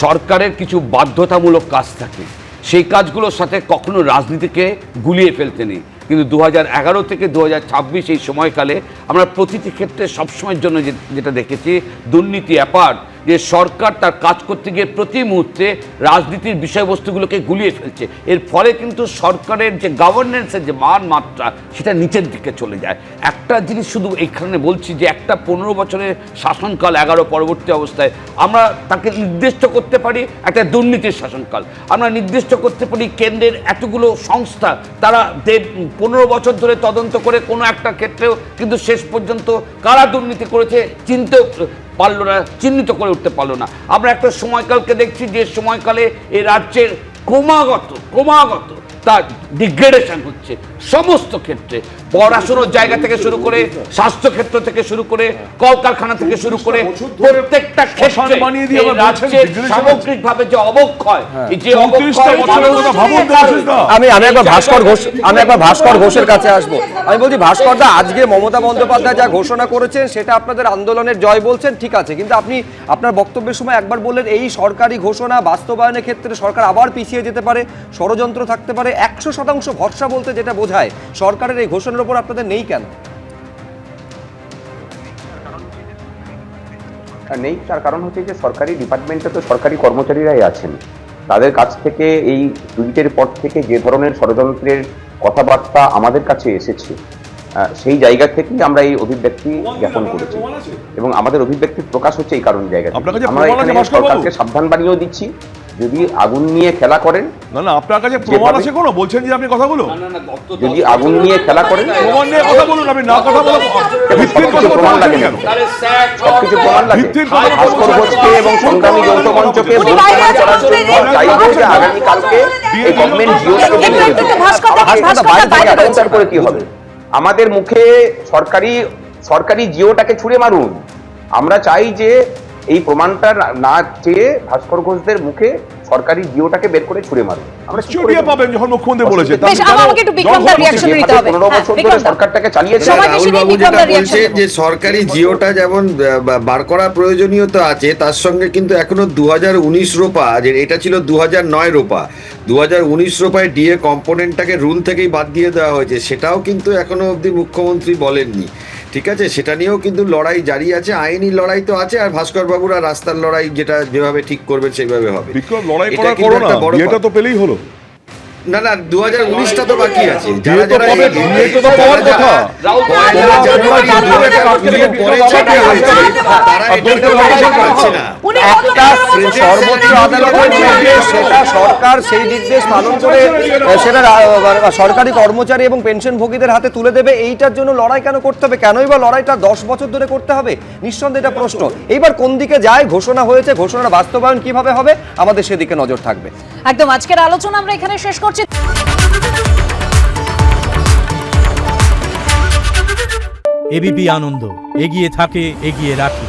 সরকারের কিছু বাধ্যতামূলক কাজ থাকে, সেই কাজগুলোর সাথে কখনো রাজনীতিকে গুলিয়ে ফেলতে নেই। কিন্তু 2011 থেকে 2026 এই সময়কালে আমরা প্রতিটি ক্ষেত্রে সবসময়ের জন্য যেটা দেখেছি, দুর্নীতি অ্যাপার্ট, যে সরকার তার কাজ করতে গিয়ে প্রতি মুহূর্তে রাজনীতির বিষয়বস্তুগুলোকে গুলিয়ে ফেলছে। এর ফলে কিন্তু সরকারের যে গভর্নেন্সের যে মান মাত্রা, সেটা নিচের দিকে চলে যায়। একটা জিনিস শুধু এইখানে বলছি, যে একটা 15 বছরের শাসনকাল 11 পরবর্তী অবস্থায় আমরা তাকে নির্দিষ্ট করতে পারি একটা দুর্নীতির শাসনকাল। আমরা নির্দিষ্ট করতে পারি কেন্দ্রের এতগুলো সংস্থা, তারা 15 বছর ধরে তদন্ত করে কোনো একটা ক্ষেত্রেও কিন্তু শেষ পর্যন্ত কারা দুর্নীতি করেছে পারলো না, চিহ্নিত করে উঠতে পারলো না। আমরা একটা সময়কালকে দেখছি, যে সময়কালে এই রাজ্যের ক্রমাগত তার ডিগ্রেডেশন হচ্ছে সমস্ত ক্ষেত্রে, পড়াশোনার জায়গা থেকে শুরু করে, স্বাস্থ্য ক্ষেত্র থেকে শুরু করে, কলকারখানা থেকে শুরু করে, প্রত্যেকটা ক্ষেত্রে সামগ্রিকভাবে যে অবক্ষয়, এই যে আমি একবার ভাস্কর ঘোষের কাছে আসবো। আমি বলছি, ভাস্কর দা, আজকে মমতা বন্দ্যোপাধ্যায় যা ঘোষণা করেছেন সেটা আপনাদের আন্দোলনের জয় বলছেন, ঠিক আছে, কিন্তু আপনি আপনার বক্তব্যের সময় একবার বললেন এই সরকারি ঘোষণা বাস্তবায়নের ক্ষেত্রে সরকার আবার পিছিয়ে যেতে পারে, ষড়যন্ত্র থাকতে পারে। 100% ভরসা বলতে যেটা বোঝায়, সরকারের এই ঘোষণার উপর আপনাদের নেই কেন? নেই। তার কারণ হচ্ছে যে সরকারি ডিপার্টমেন্টে তো সরকারি কর্মচারীরাই আছেন, তাদের কাছ থেকে এই টুইটের পর থেকে যে ধরনের ষড়যন্ত্রের কথাবার্তা আমাদের কাছে এসেছে, সেই জায়গা থেকেই আমরা এই অভিব্যক্তি জ্ঞাপন করেছি এবং আমাদের অভিব্যক্তির প্রকাশ হচ্ছে এই কারণ জায়গা থেকে। আমরা এখানে সরকারকে সাবধান বানিয়েও দিচ্ছি, যদি আগুন নিয়ে খেলা করেন, না না আপনার কাছে প্রমাণ আছে কোনো? বলছেন যে আপনি কথাগুলো, যদি আগুন নিয়ে খেলা করেন প্রমাণ নিয়ে কথা বলুন, আপনি না কথা বলে প্রমাণ লাগে কেন? সবকিছু প্রমাণ লাগে। ভাস্কর ঘোষকে এবং সংগ্রামী যৌথ মঞ্চকে ভোট প্রমাণ করার জন্য চাইবো যে আগামীকালকে এই গভর্নমেন্ট জিও করে কি হবে? আমাদের মুখে সরকারি জিওটাকে ছুঁড়ে মারুন। আমরা চাই যে এই প্রমাণটা না চেয়ে ভাস্কর ঘোষদের মুখে সরকারি জিওটাকে বের করে ছুঁড়ে মারুন। আমরা চুরিয়ে পাবেন যখন মুখ্যমন্ত্রী বলেছে। বেশ, আমাকে একটু বিক্রমদার রিঅ্যাকশন নিতে হবে। 15 বছর ধরে সরকারটাকে চালিয়েছে। রাহুলবাবু যেটা বলছে যে সরকারি জিওটা যেমন বার করা প্রয়োজনীয়তা আছে, তার সঙ্গে কিন্তু এখনো 2019 রোপা, যে এটা ছিল 2009 রোপা, 2019 রোপায় ডিএ কম্পোনেন্টটাকে রুল থেকেই বাদ দিয়ে দেওয়া হয়েছে, সেটাও কিন্তু এখনো অবধি মুখ্যমন্ত্রী বলেননি। ঠিক আছে, সেটা নিয়েও কিন্তু লড়াই জারি আছে, আইনি লড়াই তো আছে, আর ভাস্কর বাবুরা রাস্তার লড়াই যেটা যেভাবে ঠিক করবেন সেইভাবে হবে। বিক্রম লড়াই করা করো না, বিয়েটা তো পেলেই হলো। না না, 2019টা তো বাকি আছে। বিয়ে তো পাবে, বিয়ে তো পাওয়ার কথা। সর্বোচ্চ আদালত সেটা সরকার সেই নির্দেশ পালন করে সেটা সরকারি কর্মচারী এবং পেনশনভোগীদের হাতে তুলে দেবে। এইটার জন্য লড়াই কেন করতে হবে? কেনই বা লড়াইটা 10 বছর ধরে করতে হবে? নিঃসন্দেহে এটা প্রশ্ন। এইবার কোন দিকে যায়? ঘোষণা হয়েছে, ঘোষণার বাস্তবায়ন কিভাবে হবে আমাদের সেদিকে নজর থাকবে। একদম, আজকের আলোচনা আমরা এখানে শেষ করছি। এবিপি আনন্দ, এগিয়ে থাকে, এগিয়ে রাখে।